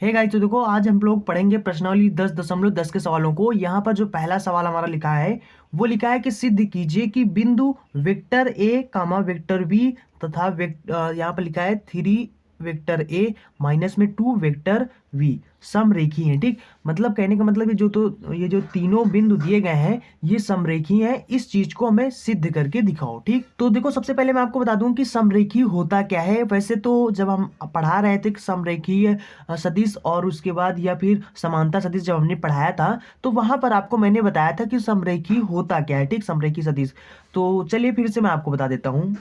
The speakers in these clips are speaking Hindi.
हे गाइस, तो देखो आज हम लोग पढ़ेंगे प्रश्नावली 10.10 के सवालों को। यहाँ पर जो पहला सवाल हमारा लिखा है वो लिखा है कि सिद्ध कीजिए कि बिंदु vector A comma vector B तथा यहाँ पर लिखा है 3 वेक्टर ए माइनस में 2 वेक्टर वी समरेखी हैं। ठीक, मतलब कहने का मतलब ये जो तीनों बिंदु दिए गए हैं ये समरेखी हैं। इस चीज को हमें सिद्ध करके दिखाओ। ठीक, तो देखो सबसे पहले मैं आपको बता दूं कि समरेखी होता क्या है। वैसे तो जब हम पढ़ा रहे थे कि समरेखीय सदिश और उसके बाद या फिर समांतर सदिश जब हमने पढ़ाया था तो वहां पर आपको मैंने बताया था कि समरेखी होता क्या है। ठीक, समरेखी सदिश। तो चलिए फिर से मैं आपको बता देता हूं।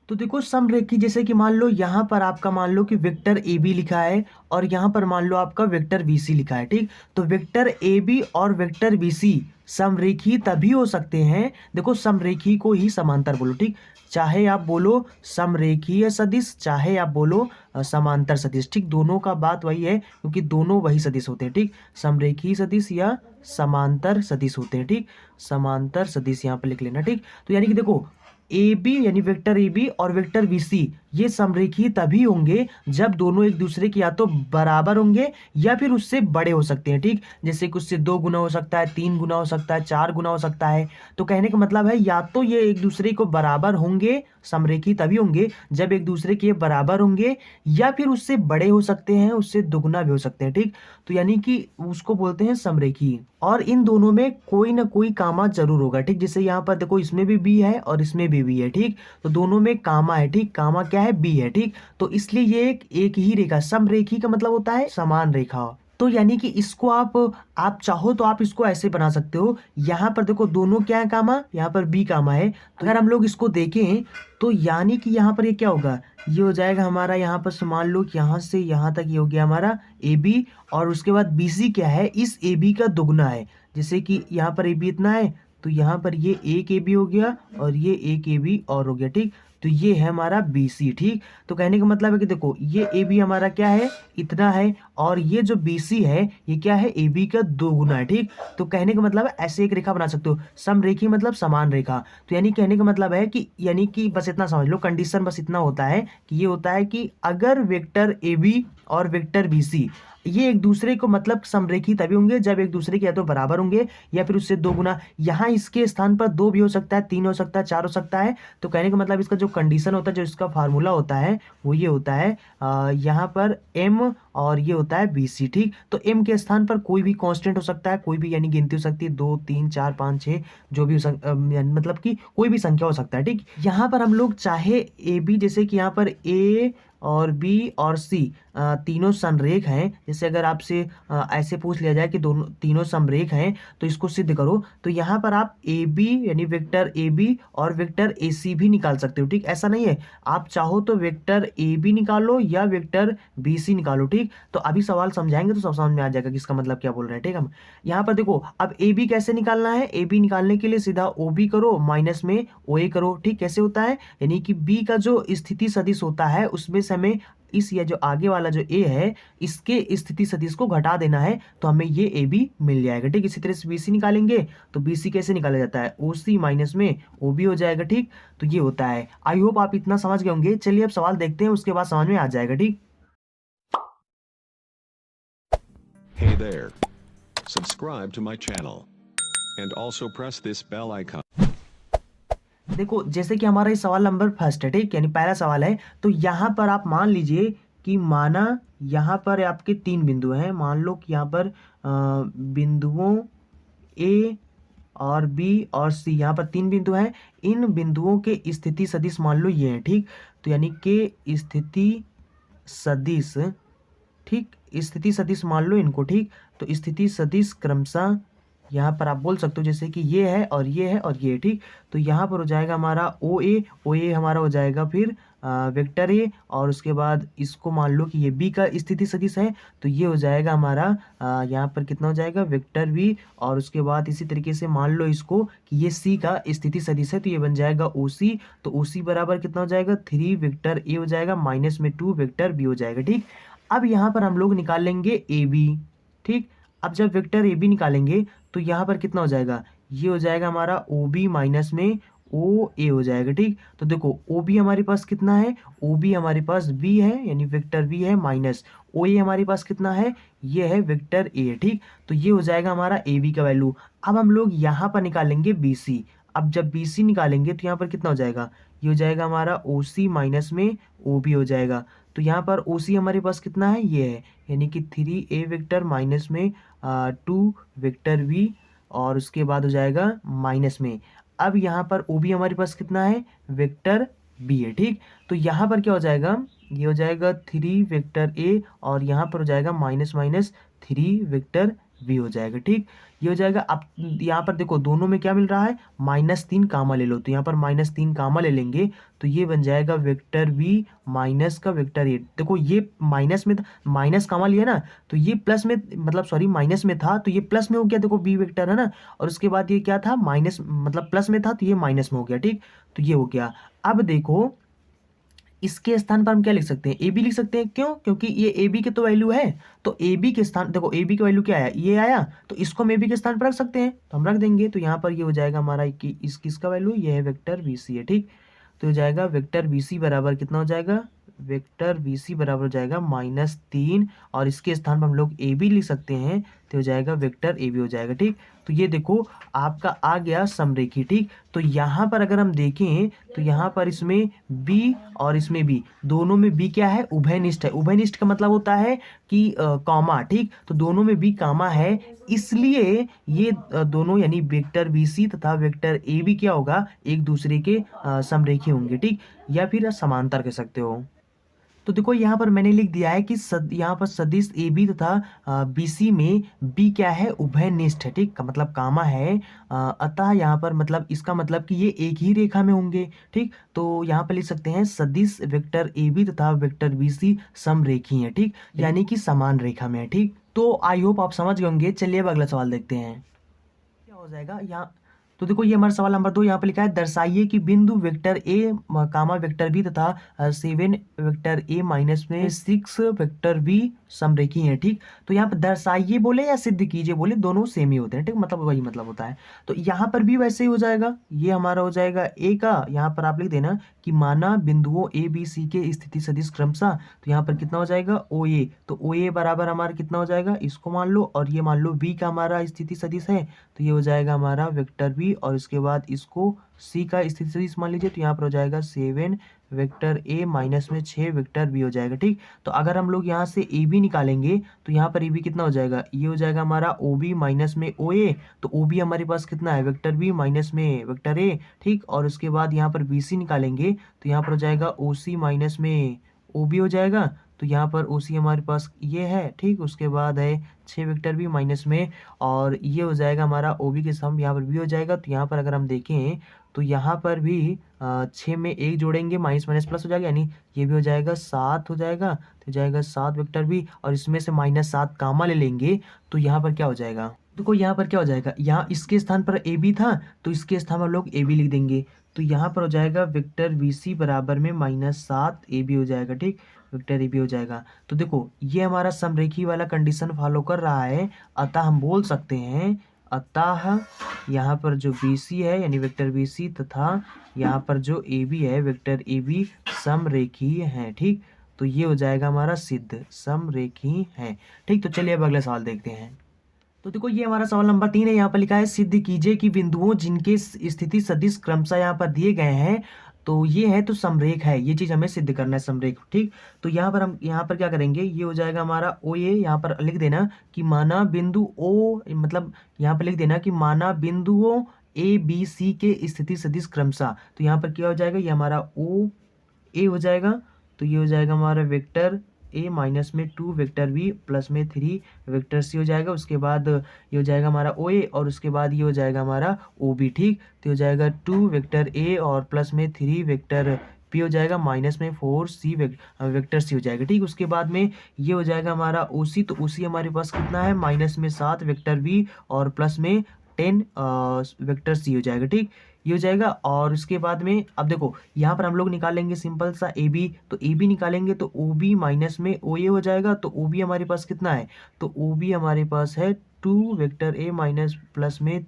तो देखो समरेखी जैसे कि मान लो यहाँ पर आपका मान लो कि वेक्टर ए बी लिखा है और यहाँ पर मान लो आपका वेक्टर बी सी लिखा है। ठीक, तो वेक्टर ए बी और वेक्टर बी सी समरेखी तभी हो सकते हैं। देखो समरेखी को ही समांतर बोलो। ठीक, चाहे आप बोलो समरेखीय सदिश चाहे आप बोलो समांतर सदिश। ठीक, दोनों का बात वही है क्योंकि दोनों वही सदिश होते हैं। ठीक, समरेखीय सदिश या समांतर सदिश होते हैं। ठीक, समांतर सदिश यहाँ पर लिख लेना। ठीक, तो यानी कि देखो ए बी यानी वेक्टर ए बी और वेक्टर बी सी ये समरेखी तभी होंगे जब दोनों एक दूसरे के या तो बराबर होंगे या फिर उससे बड़े हो सकते हैं। ठीक, जैसे कि उससे 2 गुना हो सकता है, 3 गुना हो सकता है, 4 गुना हो सकता है। तो कहने का मतलब है या तो ये एक दूसरे को बराबर होंगे, समरेखी तभी होंगे जब एक दूसरे के बराबर होंगे, या फिर उससे बड़े हो सकते हैं, उससे दुगना भी हो सकते हैं। ठीक, तो यानी कि उसको बोलते हैं समरेखी। और इन दोनों में कोई ना कोई कामा जरूर होगा। ठीक, जैसे यहाँ पर देखो इसमें भी बी है और इसमें भी है। ठीक, तो दोनों में कामा है। ठीक, कामा क्या है? बी है। ठीक, तो इसलिए ये एक ही रेखा, समरेखी का मतलब होता है समान रेखा। तो यानी कि इसको आप चाहो तो आप इसको ऐसे बना सकते हो। यहाँ पर देखो दोनों क्या है? कामा, यहाँ पर बी कामा है। तो अगर हम लोग इसको देखें तो यानी कि यहाँ पर ये क्या होगा? ये हो जाएगा हमारा, यहाँ पर मान लो कि यहाँ से यहाँ तक ये हो गया हमारा ए बी, और उसके बाद बी सी क्या है? इस ए बी का दुगना है। जैसे कि यहाँ पर ए बी इतना है तो यहाँ पर ये एक ए बी हो गया और ये एक ए बी और हो गया। ठीक, तो ये है हमारा बी सी। ठीक, तो कहने का मतलब है कि देखो ये ए बी हमारा क्या है? इतना है, और ये जो बी सी है ये क्या है? ए बी का 2 गुना है। ठीक, तो कहने का मतलब है ऐसे एक रेखा बना सकते हो। समरेखी मतलब समान रेखा। तो यानी कहने का मतलब है कि यानी कि बस इतना समझ लो, कंडीशन बस इतना होता है कि ये होता है कि अगर वेक्टर ए बी और वेक्टर बी सी ये एक दूसरे को मतलब समरेखी तभी होंगे जब एक दूसरे के या तो बराबर होंगे या फिर उससे 2 गुना। यहाँ इसके स्थान पर 2 भी हो सकता है, 3 हो सकता है, 4 हो सकता है। तो कहने का मतलब इसका जो कंडीशन होता है, जो इसका फार्मूला होता है वो ये होता है यहाँ पर एम और ये होता है बी सी। ठीक, तो एम के स्थान पर कोई भी कांस्टेंट हो सकता है, कोई भी यानी गिनती हो सकती है, 2 3 4 5 6 जो भी मतलब कि कोई भी संख्या हो सकता है। ठीक, यहाँ पर हम लोग चाहे ए बी, जैसे कि यहाँ पर ए और बी और सी तीनों समरेख हैं। जैसे अगर आपसे ऐसे पूछ लिया जाए कि दोनों तीनों समरेख हैं तो इसको सिद्ध करो, तो यहाँ पर आप ए बी यानी वेक्टर ए बी और वेक्टर ए सी भी निकाल सकते हो। ठीक, ऐसा नहीं है, आप चाहो तो वेक्टर ए बी निकालो या वेक्टर बी सी निकालो। ठीक, तो अभी सवाल समझाएंगे तो सब समझ में आ जाएगा कि इसका मतलब क्या बोल रहे हैं। ठीक, हम यहाँ पर देखो अब ए बी कैसे निकालना है। ए बी निकालने के लिए सीधा ओ बी करो माइनस में ओ ए करो। ठीक, कैसे होता है? यानी कि बी का जो स्थिति सदिश होता है उसमें से हमें इस या जो आगे वाला जो ए है इसके स्थिति सदिश को घटा देना है तो हमें ये ए बी मिल जाएगा। ठीक, इसी तरह से बी सी निकालेंगे तो बी सी कैसे निकाला जाता है? ओ सी माइनस में ओ बी हो जाएगा। ठीक, तो ये होता है। आई होप आप इतना समझ गए होंगे। चलिए अब सवाल देखते हैं, उसके बाद समझ में आ जाएगा। ठीक, Hey there. Subscribe to my channel. And also press this bell icon. देखो जैसे कि हमारा ये सवाल नंबर फर्स्ट है। ठीक, यानी पहला सवाल है। तो यहाँ पर आप मान लीजिए कि माना यहाँ पर आपके 3 बिंदु हैं। मान लो कि यहाँ पर बिंदुओं ए और बी और सी, यहाँ पर 3 बिंदु हैं। इन बिंदुओं के स्थिति सदिश मान लो ये हैं। ठीक, तो यानी कि स्थिति सदिश, ठीक, स्थिति सदिश मान लो इनको। ठीक, तो स्थिति सदिश क्रमशः यहाँ पर आप बोल सकते हो जैसे कि ये है और ये है और ये है। ठीक, तो यहाँ पर हो जाएगा हमारा ओ ए हमारा हो जाएगा फिर वेक्टर ए, और उसके बाद इसको मान लो कि ये बी का स्थिति सदिश है तो ये हो जाएगा हमारा यहाँ पर कितना हो जाएगा? वेक्टर बी, और उसके बाद इसी तरीके से मान लो इसको कि ये सी का स्थिति सदिश है तो ये बन जाएगा ओ सी। तो ओ सी बराबर कितना हो जाएगा? 3 वेक्टर ए हो जाएगा माइनस में 2 वेक्टर बी हो जाएगा। ठीक, अब यहाँ पर हम लोग निकालेंगे ए बी। ठीक, अब जब वेक्टर ए बी निकालेंगे तो यहाँ पर कितना हो जाएगा? ये हो जाएगा हमारा ओ बी माइनस में ओ ए हो जाएगा। ठीक, तो देखो ओ बी हमारे पास कितना है, ओ बी हमारे पास वी है यानी वेक्टर वी है, माइनस ओ ए हमारे पास कितना है, ये है वेक्टर ए। ठीक, तो ये हो जाएगा हमारा ए बी का वैल्यू। अब हम लोग यहाँ पर निकालेंगे बी सी। अब जब बी सी निकालेंगे तो यहाँ पर कितना हो जाएगा, ये हो जाएगा हमारा ओ सी माइनस में ओ बी हो जाएगा। तो यहाँ पर ओ सी हमारे पास कितना है, ये है, यानी कि 3a वेक्टर माइनस में 2 वेक्टर वी, और उसके बाद हो जाएगा माइनस में। अब यहाँ पर ओ बी हमारे पास कितना है, वेक्टर बी है। ठीक, तो यहाँ पर क्या हो जाएगा, ये हो जाएगा 3 वेक्टर ए, और यहाँ पर हो जाएगा माइनस माइनस 3 वेक्टर बी हो जाएगा। ठीक, ये हो जाएगा। अब यहाँ पर देखो दोनों में क्या मिल रहा है, -3 कामा ले लो, तो यहाँ पर -3 कामा ले लेंगे तो ये बन जाएगा वेक्टर वी माइनस का वेक्टर ए। देखो ये माइनस में था, माइनस कामा लिया ना, तो ये प्लस में, मतलब सॉरी माइनस में था तो ये प्लस में हो गया, देखो बी वेक्टर है ना, और उसके बाद ये क्या था, माइनस मतलब प्लस में था तो ये माइनस में हो गया। ठीक, तो ये हो गया। अब देखो इसके स्थान पर हम क्या लिख सकते हैं, ए बी लिख सकते हैं। क्यों, क्योंकि ये ए बी के तो वैल्यू है, तो ए बी के स्थान, देखो ए बी का वैल्यू क्या आया, ये आया, तो इसको हम ए बी के स्थान पर रख सकते हैं, तो हम रख देंगे। तो यहाँ पर ये हो जाएगा हमारा कि किसका वैल्यू, ये है वेक्टर बी सी है। ठीक, तो हो जाएगा वेक्टर बी सी बराबर कितना हो जाएगा, वेक्टर बी सी बराबर हो जाएगा -3, और इसके स्थान पर हम लोग ए बी लिख सकते हैं, तो हो जाएगा वेक्टर ए बी हो जाएगा। ठीक, तो ये देखो आपका आ गया समरेखी। ठीक, तो यहाँ पर अगर हम देखें तो यहाँ पर इसमें बी और इसमें बी, दोनों में बी क्या है, उभयनिष्ठ है। उभयनिष्ठ का मतलब होता है कि कॉमा। ठीक, तो दोनों में बी कामा है, इसलिए ये दोनों यानी वेक्टर बी सी तथा वेक्टर ए बी क्या होगा, एक दूसरे के समरेखी होंगे। ठीक, या फिर समांतर कह सकते हो। तो देखो यहाँ पर मैंने लिख दिया है कि यहाँ पर सदिश ए बी तथा बी सी में बी क्या है, उभयनिष्ठ है। ठीक, का मतलब कामा है। अतः यहाँ पर मतलब इसका मतलब कि ये एक ही रेखा में होंगे। ठीक, तो यहाँ पर लिख सकते हैं सदिश वेक्टर ए बी तथा वेक्टर बी सी समरेखी है। ठीक, यानी कि समान रेखा में है। ठीक, तो आई होप आप समझ गए होंगे। चलिए अब अगला सवाल देखते हैं क्या हो जाएगा यहाँ। तो देखो ये हमारा सवाल नंबर 2 यहाँ पर लिखा है, दर्शाइए कि बिंदु vector A comma vector B तथा 7 वेक्टर ए माइनस में 6 वेक्टर बी समरेखी हैं। ठीक, तो यहाँ पर दर्शाइए बोले या सिद्ध कीजिए बोले, दोनों सेम ही होते हैं। ठीक, मतलब वही मतलब होता है। तो यहाँ पर भी वैसे ही हो जाएगा, ये हमारा हो जाएगा ए का, यहाँ पर आप लिख देना कि माना बिंदुओं ए बी सी के स्थिति सदिश क्रमशः, तो यहाँ पर कितना हो जाएगा, ओ ए, तो ओ ए बराबर हमारा कितना हो जाएगा, इसको मान लो, और ये मान लो बी का हमारा स्थिति सदिश है, तो ये हो जाएगा हमारा वेक्टर बी, और इसके बाद इसको सी का स्थिति सदिश मान लीजिए, तो यहाँ पर हो जाएगा 7 वेक्टर ए माइनस में 6 वेक्टर बी हो जाएगा। ठीक, तो अगर हम लोग यहाँ से ए बी निकालेंगे तो यहाँ पर ए बी कितना हो जाएगा, ये हो जाएगा हमारा ओ बी माइनस में ओ ए, तो ओ बी हमारे पास कितना है, वेक्टर बी माइनस में वेक्टर ए। ठीक, और उसके बाद यहाँ पर बी सी निकालेंगे तो यहाँ पर हो जाएगा ओ सी माइनस में ओ बी हो जाएगा, तो यहाँ पर ओ सी हमारे पास ये है। ठीक, उसके बाद है 6 वेक्टर बी माइनस में, और ये हो जाएगा हमारा ओ बी के सम, यहाँ पर भी हो जाएगा। तो यहाँ पर अगर हम देखें तो यहाँ पर भी 6 में 1 जोड़ेंगे, माइनस माइनस प्लस हो जाएगा, यानी ये भी हो जाएगा 7 हो जाएगा, तो हो जाएगा 7 वेक्टर बी, और इसमें से -7 कामा ले लेंगे तो यहाँ पर क्या हो जाएगा, देखो यहाँ पर क्या हो जाएगा, यहाँ इसके स्थान पर ए बी था तो इसके स्थान पर लोग ए बी लिख देंगे, तो यहाँ पर हो जाएगा वेक्टर बी सी बराबर में -7 ए बी हो जाएगा। ठीक, वेक्टर ए बी हो जाएगा। तो देखो ये हमारा समरेखी वाला कंडीशन फॉलो कर रहा है, अतः हम बोल सकते हैं, अतः यहाँ पर जो बी सी है यानी वेक्टर बी सी तथा यहाँ पर जो ए बी है वेक्टर ए बी समरेखीय है। ठीक, तो ये हो जाएगा हमारा सिद्ध समरेखीय है। ठीक, तो चलिए अब अगला सवाल देखते हैं। तो देखो ये हमारा सवाल नंबर 3 है, यहाँ पर लिखा है सिद्ध कीजिए कि बिंदुओं जिनके स्थिति सदिश क्रमशः यहाँ पर दिए गए हैं, तो ये है तो समरेख है, ये चीज हमें सिद्ध करना है, समरेख। ठीक, तो यहाँ पर हम यहाँ पर क्या करेंगे, ये हो जाएगा हमारा ओ ए, यहाँ पर लिख देना कि माना बिंदु ओ, मतलब यहाँ पर लिख देना कि माना बिंदुओं ए बी सी के स्थिति सदिश क्रमशः, तो यहाँ पर क्या हो जाएगा, ये हमारा ओ ए हो जाएगा, तो ये हो जाएगा हमारा वेक्टर ए माइनस में 2 वेक्टर बी प्लस में 3 वेक्टर सी हो जाएगा। उसके बाद ये हो जाएगा हमारा ओ ए, और उसके बाद ये हो जाएगा हमारा ओ बी। ठीक, तो हो जाएगा 2 वेक्टर ए और प्लस में 3 वेक्टर पी हो जाएगा, माइनस में 4 सी वेक्टर सी हो जाएगा। ठीक, उसके बाद में ये हो जाएगा हमारा ओ सी, तो ओ सी हमारे पास कितना है, माइनस में 7 वेक्टर बी और प्लस में 10 वेक्टर सी हो जाएगा। ठीक, ये हो जाएगा, और उसके बाद में अब देखो यहाँ पर हम लोग निकालेंगे सिंपल सा ए बी, तो ए बी निकालेंगे तो ओ बी माइनस में ओ ए हो जाएगा, तो ओ बी हमारे पास कितना है, तो ओ बी हमारे पास है 2 वेक्टर ए माइनस प्लस में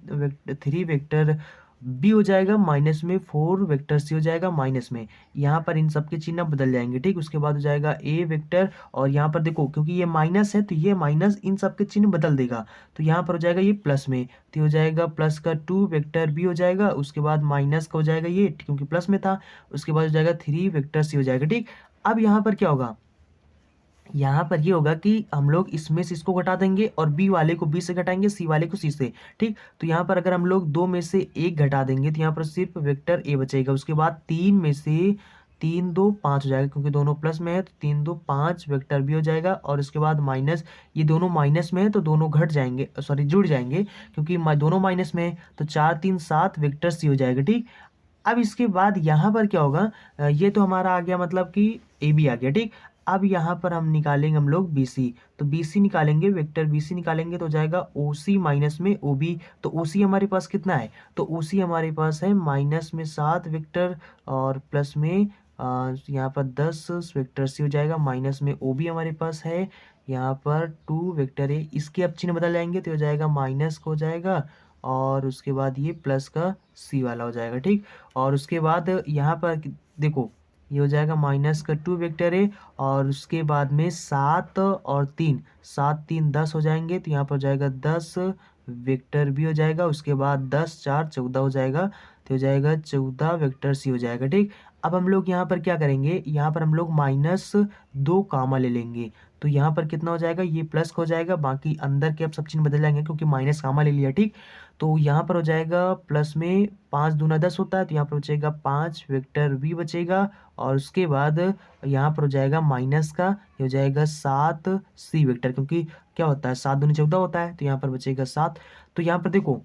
3 वेक्टर बी हो जाएगा माइनस में 4 वेक्टर सी हो जाएगा माइनस में, यहाँ पर इन सब के चिन्ह बदल जाएंगे, ठीक। उसके बाद हो जाएगा ए वेक्टर, और यहाँ पर देखो क्योंकि ये माइनस है तो ये माइनस इन सब के चिन्ह बदल देगा, तो यहाँ पर हो जाएगा ये प्लस में, तो हो जाएगा प्लस का 2 वेक्टर बी हो जाएगा, उसके बाद माइनस का हो जाएगा ये क्योंकि प्लस में था, उसके बाद हो जाएगा 3 वेक्टर सी हो जाएगा, ठीक। अब यहाँ पर क्या होगा, यहाँ पर ये होगा कि हम लोग इसमें से इसको घटा देंगे और बी वाले को बी से घटाएंगे, सी वाले को सी से, ठीक। तो यहाँ पर अगर हम लोग 2 में से 1 घटा देंगे तो यहाँ पर सिर्फ वेक्टर ए बचेगा, उसके बाद 3 में से 3 2 5 हो जाएगा क्योंकि दोनों प्लस में है, तो 3 2 5 वेक्टर बी हो जाएगा, और उसके बाद माइनस, ये दोनों माइनस में है तो दोनों घट जाएंगे, सॉरी जुड़ जाएंगे क्योंकि दोनों माइनस में है, तो 4 3 7 वेक्टर सी हो जाएगा, ठीक। अब इसके बाद यहाँ पर क्या होगा, ये तो हमारा आ गया मतलब कि ए बी आ गया, ठीक। अब यहाँ पर हम निकालेंगे हम लोग बी सी, तो बी सी निकालेंगे, वेक्टर बी सी निकालेंगे तो हो जाएगा ओ सी माइनस में ओ बी, तो ओ सी हमारे पास कितना है, तो ओ सी हमारे पास है माइनस में 7 वेक्टर और प्लस में यहाँ पर 10 वेक्टर सी हो जाएगा, माइनस में ओ बी हमारे पास है यहाँ पर 2 वेक्टर है, इसके अब चिन्ह बदल जाएंगे तो हो जाएगा माइनस का हो जाएगा, और उसके बाद ये प्लस का सी वाला हो जाएगा, ठीक। और उसके बाद यहाँ पर देखो ये हो जाएगा माइनस का 2 वेक्टर है, और उसके बाद में 7 और 3, 7 3 10 हो जाएंगे, तो यहाँ पर हो जाएगा 10 वेक्टर भी हो जाएगा, उसके बाद 10 4 14 हो जाएगा, तो हो जाएगा 14 वेक्टर सी हो जाएगा, ठीक। अब हम लोग यहाँ पर क्या करेंगे, यहाँ पर हम लोग -2 कामा ले लेंगे, तो यहाँ पर कितना हो जाएगा, ये प्लस का हो जाएगा, बाकी अंदर के अब सब चिन्ह बदल जाएंगे क्योंकि माइनस कामा ले लिया, ठीक। तो यहाँ पर हो जाएगा प्लस में 5 दूना 10 होता है, तो यहाँ पर बचेगा 5 वेक्टर भी बचेगा, और उसके बाद यहाँ पर हो जाएगा माइनस का, ये हो जाएगा 7 सी वेक्टर, क्योंकि क्या होता है 7 दूनी 14 होता है, तो यहाँ पर बचेगा 7। तो यहाँ पर देखो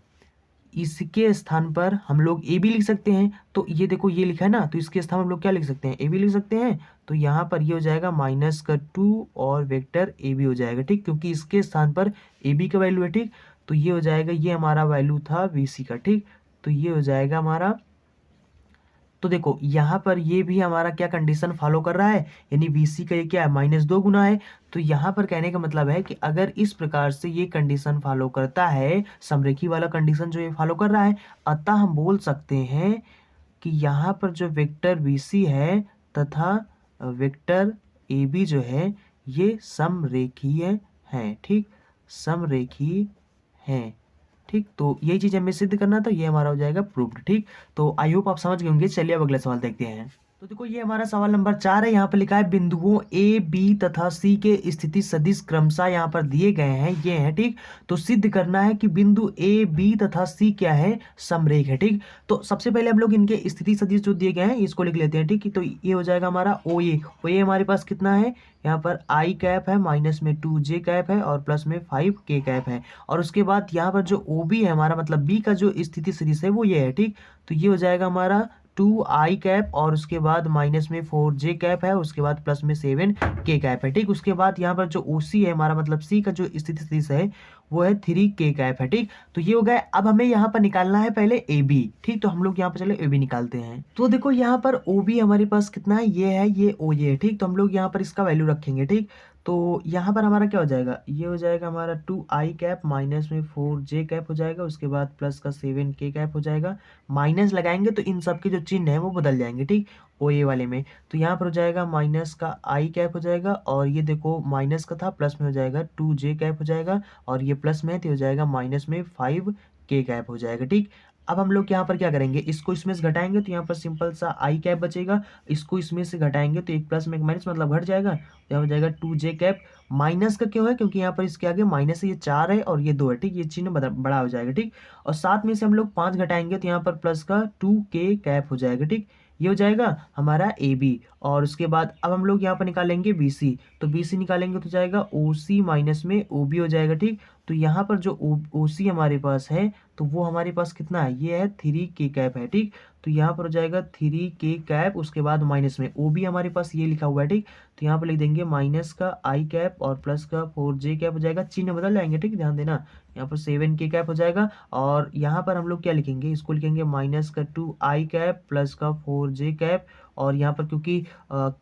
इसके स्थान पर हम लोग ए भी लिख सकते हैं, तो ये देखो ये लिखा है ना, तो इसके स्थान में हम लोग क्या लिख सकते हैं, ए भी लिख सकते हैं, तो यहाँ पर ये हो जाएगा माइनस का 2 और वेक्टर ए भी हो जाएगा, ठीक, क्योंकि इसके स्थान पर ए बी का वैल्यू है, ठीक। तो ये हो जाएगा, ये हमारा वैल्यू था बी सी का, ठीक। तो ये हो जाएगा हमारा, तो देखो यहाँ पर ये भी हमारा क्या कंडीशन फॉलो कर रहा है, यानी VC का ये क्या है -2 गुना है, तो यहाँ पर कहने का मतलब है कि अगर इस प्रकार से ये कंडीशन फॉलो करता है, समरेखी वाला कंडीशन जो ये फॉलो कर रहा है, अतः हम बोल सकते हैं कि यहाँ पर जो वेक्टर VC है तथा वेक्टर AB जो है ये समरेखीय हैं, ठीक, समरेखीय हैं, ठीक। तो यही चीज़ हमें सिद्ध करना था, ये हमारा हो जाएगा प्रूव्ड, ठीक। तो आई होप आप समझ गए होंगे। चलिए अब अगला सवाल देखते हैं। तो देखो ये हमारा सवाल नंबर 4 है। यहाँ पर लिखा है बिंदुओं ए बी तथा सी के स्थिति सदिश क्रमशः यहाँ पर दिए गए हैं, ये हैं, ठीक। तो सिद्ध करना है कि बिंदु ए बी तथा सी क्या है, समरेख है, ठीक। तो सबसे पहले हम लोग इनके स्थिति सदिश जो दिए गए हैं इसको लिख लेते हैं, ठीक। तो ये हो जाएगा हमारा ओ ए हमारे पास कितना है, यहाँ पर आई कैप है, माइनस में 2j कैप है और प्लस में 5k कैप है, और उसके बाद यहाँ पर जो ओ बी है हमारा मतलब बी का जो स्थिति सदिश है वो ये है, ठीक। तो ये हो जाएगा हमारा 2i कैप और उसके बाद माइनस में 4j कैप है, उसके बाद प्लस में 7k कैप है, ठीक। उसके बाद यहाँ पर जो OC है हमारा मतलब C का जो स्थिति सदिश है वो है 3k कैप है, ठीक। तो ये हो गया। अब हमें यहाँ पर निकालना है पहले AB, ठीक। तो हम लोग यहाँ पर चले AB निकालते हैं। तो देखो यहाँ पर OB हमारे पास कितना है, ये है, ये OA है, ठीक। तो हम लोग यहाँ पर इसका वैल्यू रखेंगे, ठीक। तो यहाँ पर हमारा क्या हो जाएगा, ये हो जाएगा हमारा 2i कैप माइनस में 4j कैप हो जाएगा, उसके बाद प्लस का 7k कैप हो जाएगा, माइनस लगाएंगे तो इन सब के जो चिन्ह है वो बदल जाएंगे, ठीक, ओ ए वाले में। तो यहाँ पर हो जाएगा माइनस का i कैप हो जाएगा, और ये देखो माइनस का था प्लस में हो जाएगा 2j कैप हो जाएगा, और ये प्लस में है तो हो जाएगा माइनस में 5k कैप हो जाएगा, ठीक। अब हम लोग यहाँ पर क्या करेंगे, इसको इसमें से घटाएंगे तो यहाँ पर सिंपल सा आई कैप बचेगा, इसको इसमें से घटाएंगे तो एक प्लस में एक माइनस मतलब घट जाएगा, यहाँ हो जाएगा 2j कैप। माइनस का क्यों है, क्योंकि यहाँ पर इसके आगे माइनस है, ये 4 है और ये 2 है, ठीक। ये चिन्ह बड़ा हो जाएगा, ठीक। और साथ में से हम लोग 5 घटाएंगे तो यहाँ पर प्लस का 2k कैप हो जाएगा, ठीक। ये हो जाएगा हमारा AB, और उसके बाद अब हम लोग यहाँ पर निकालेंगे BC, तो BC निकालेंगे तो जाएगा OC माइनस में OB हो जाएगा, ठीक। तो यहाँ पर जो OC हमारे पास है तो वो हमारे पास कितना है, ये है 3k कैप है, ठीक। तो यहाँ पर हो जाएगा 3k कैप, उसके बाद माइनस में OB हमारे पास ये लिखा हुआ है, ठीक। तो यहाँ पर लिख देंगे माइनस का i कैप और प्लस का 4j कैप हो जाएगा, चिन्ह बदल जाएंगे, ठीक, ध्यान देना। यहाँ पर 7k कैप हो जाएगा, और यहाँ पर हम लोग क्या लिखेंगे, इसको लिखेंगे माइनस का 2i कैप प्लस का 4j कैप, और यहाँ पर क्योंकि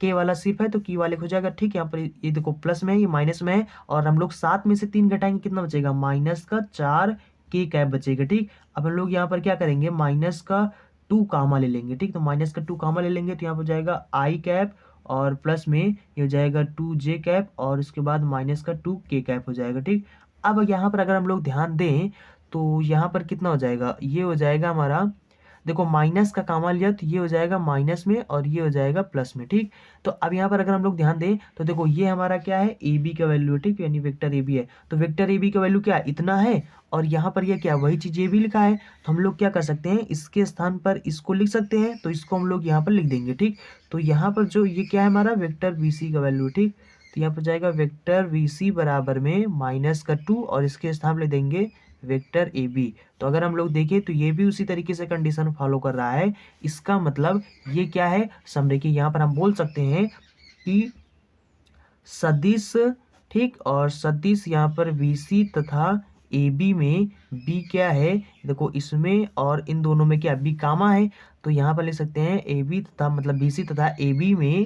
k वाला सिर्फ है तो की वाले हो जाएगा, ठीक। यहाँ पर ये देखो प्लस में है, ये माइनस में है, और हम लोग 7 में से 3 घटाएंगे, कितना बचेगा, माइनस का 4k कैप बचेगा, ठीक। अब हम लोग यहाँ पर क्या करेंगे, माइनस का 2 कामा ले लेंगे, ठीक। तो माइनस का 2 कामा ले लेंगे तो यहाँ पर हो जाएगा आई कैप और प्लस में ये हो जाएगा 2 जे कैप और उसके बाद माइनस का 2 के कैप हो जाएगा, ठीक। अब यहाँ पर अगर हम लोग ध्यान दें तो यहाँ पर कितना हो जाएगा, ये हो जाएगा हमारा, देखो माइनस का कामा लिया तो ये हो जाएगा माइनस में और ये हो जाएगा प्लस में, ठीक। तो अब यहाँ पर अगर हम लोग ध्यान दें तो देखो ये हमारा क्या है, ए बी का वैल्यू है, ठीक, यानी वेक्टर ए बी है। तो वेक्टर ए बी का वैल्यू क्या है, इतना है, और यहाँ पर ये क्या, वही चीज़ ये भी लिखा है। तो हम लोग क्या कर सकते हैं, इसके स्थान पर इसको लिख सकते हैं, तो इसको हम लोग यहाँ पर लिख देंगे, ठीक। तो यहाँ पर जो ये क्या है हमारा वेक्टर बी सी का वैल्यू, ठीक। तो यहाँ पर जाएगा वेक्टर वी सी बराबर में माइनस का 2 और इसके स्थान पर लिख देंगे वेक्टर ए बी। तो अगर हम लोग देखें तो ये भी उसी तरीके से कंडीशन फॉलो कर रहा है। इसका मतलब ये क्या है, समरेखी। यहाँ पर हम बोल सकते हैं कि सदिश, ठीक, और सदिश यहाँ पर VC तथा AB में B क्या है, देखो इसमें और इन दोनों में क्या B कामा है। तो यहाँ पर लिख सकते हैं AB तथा मतलब BC तथा AB में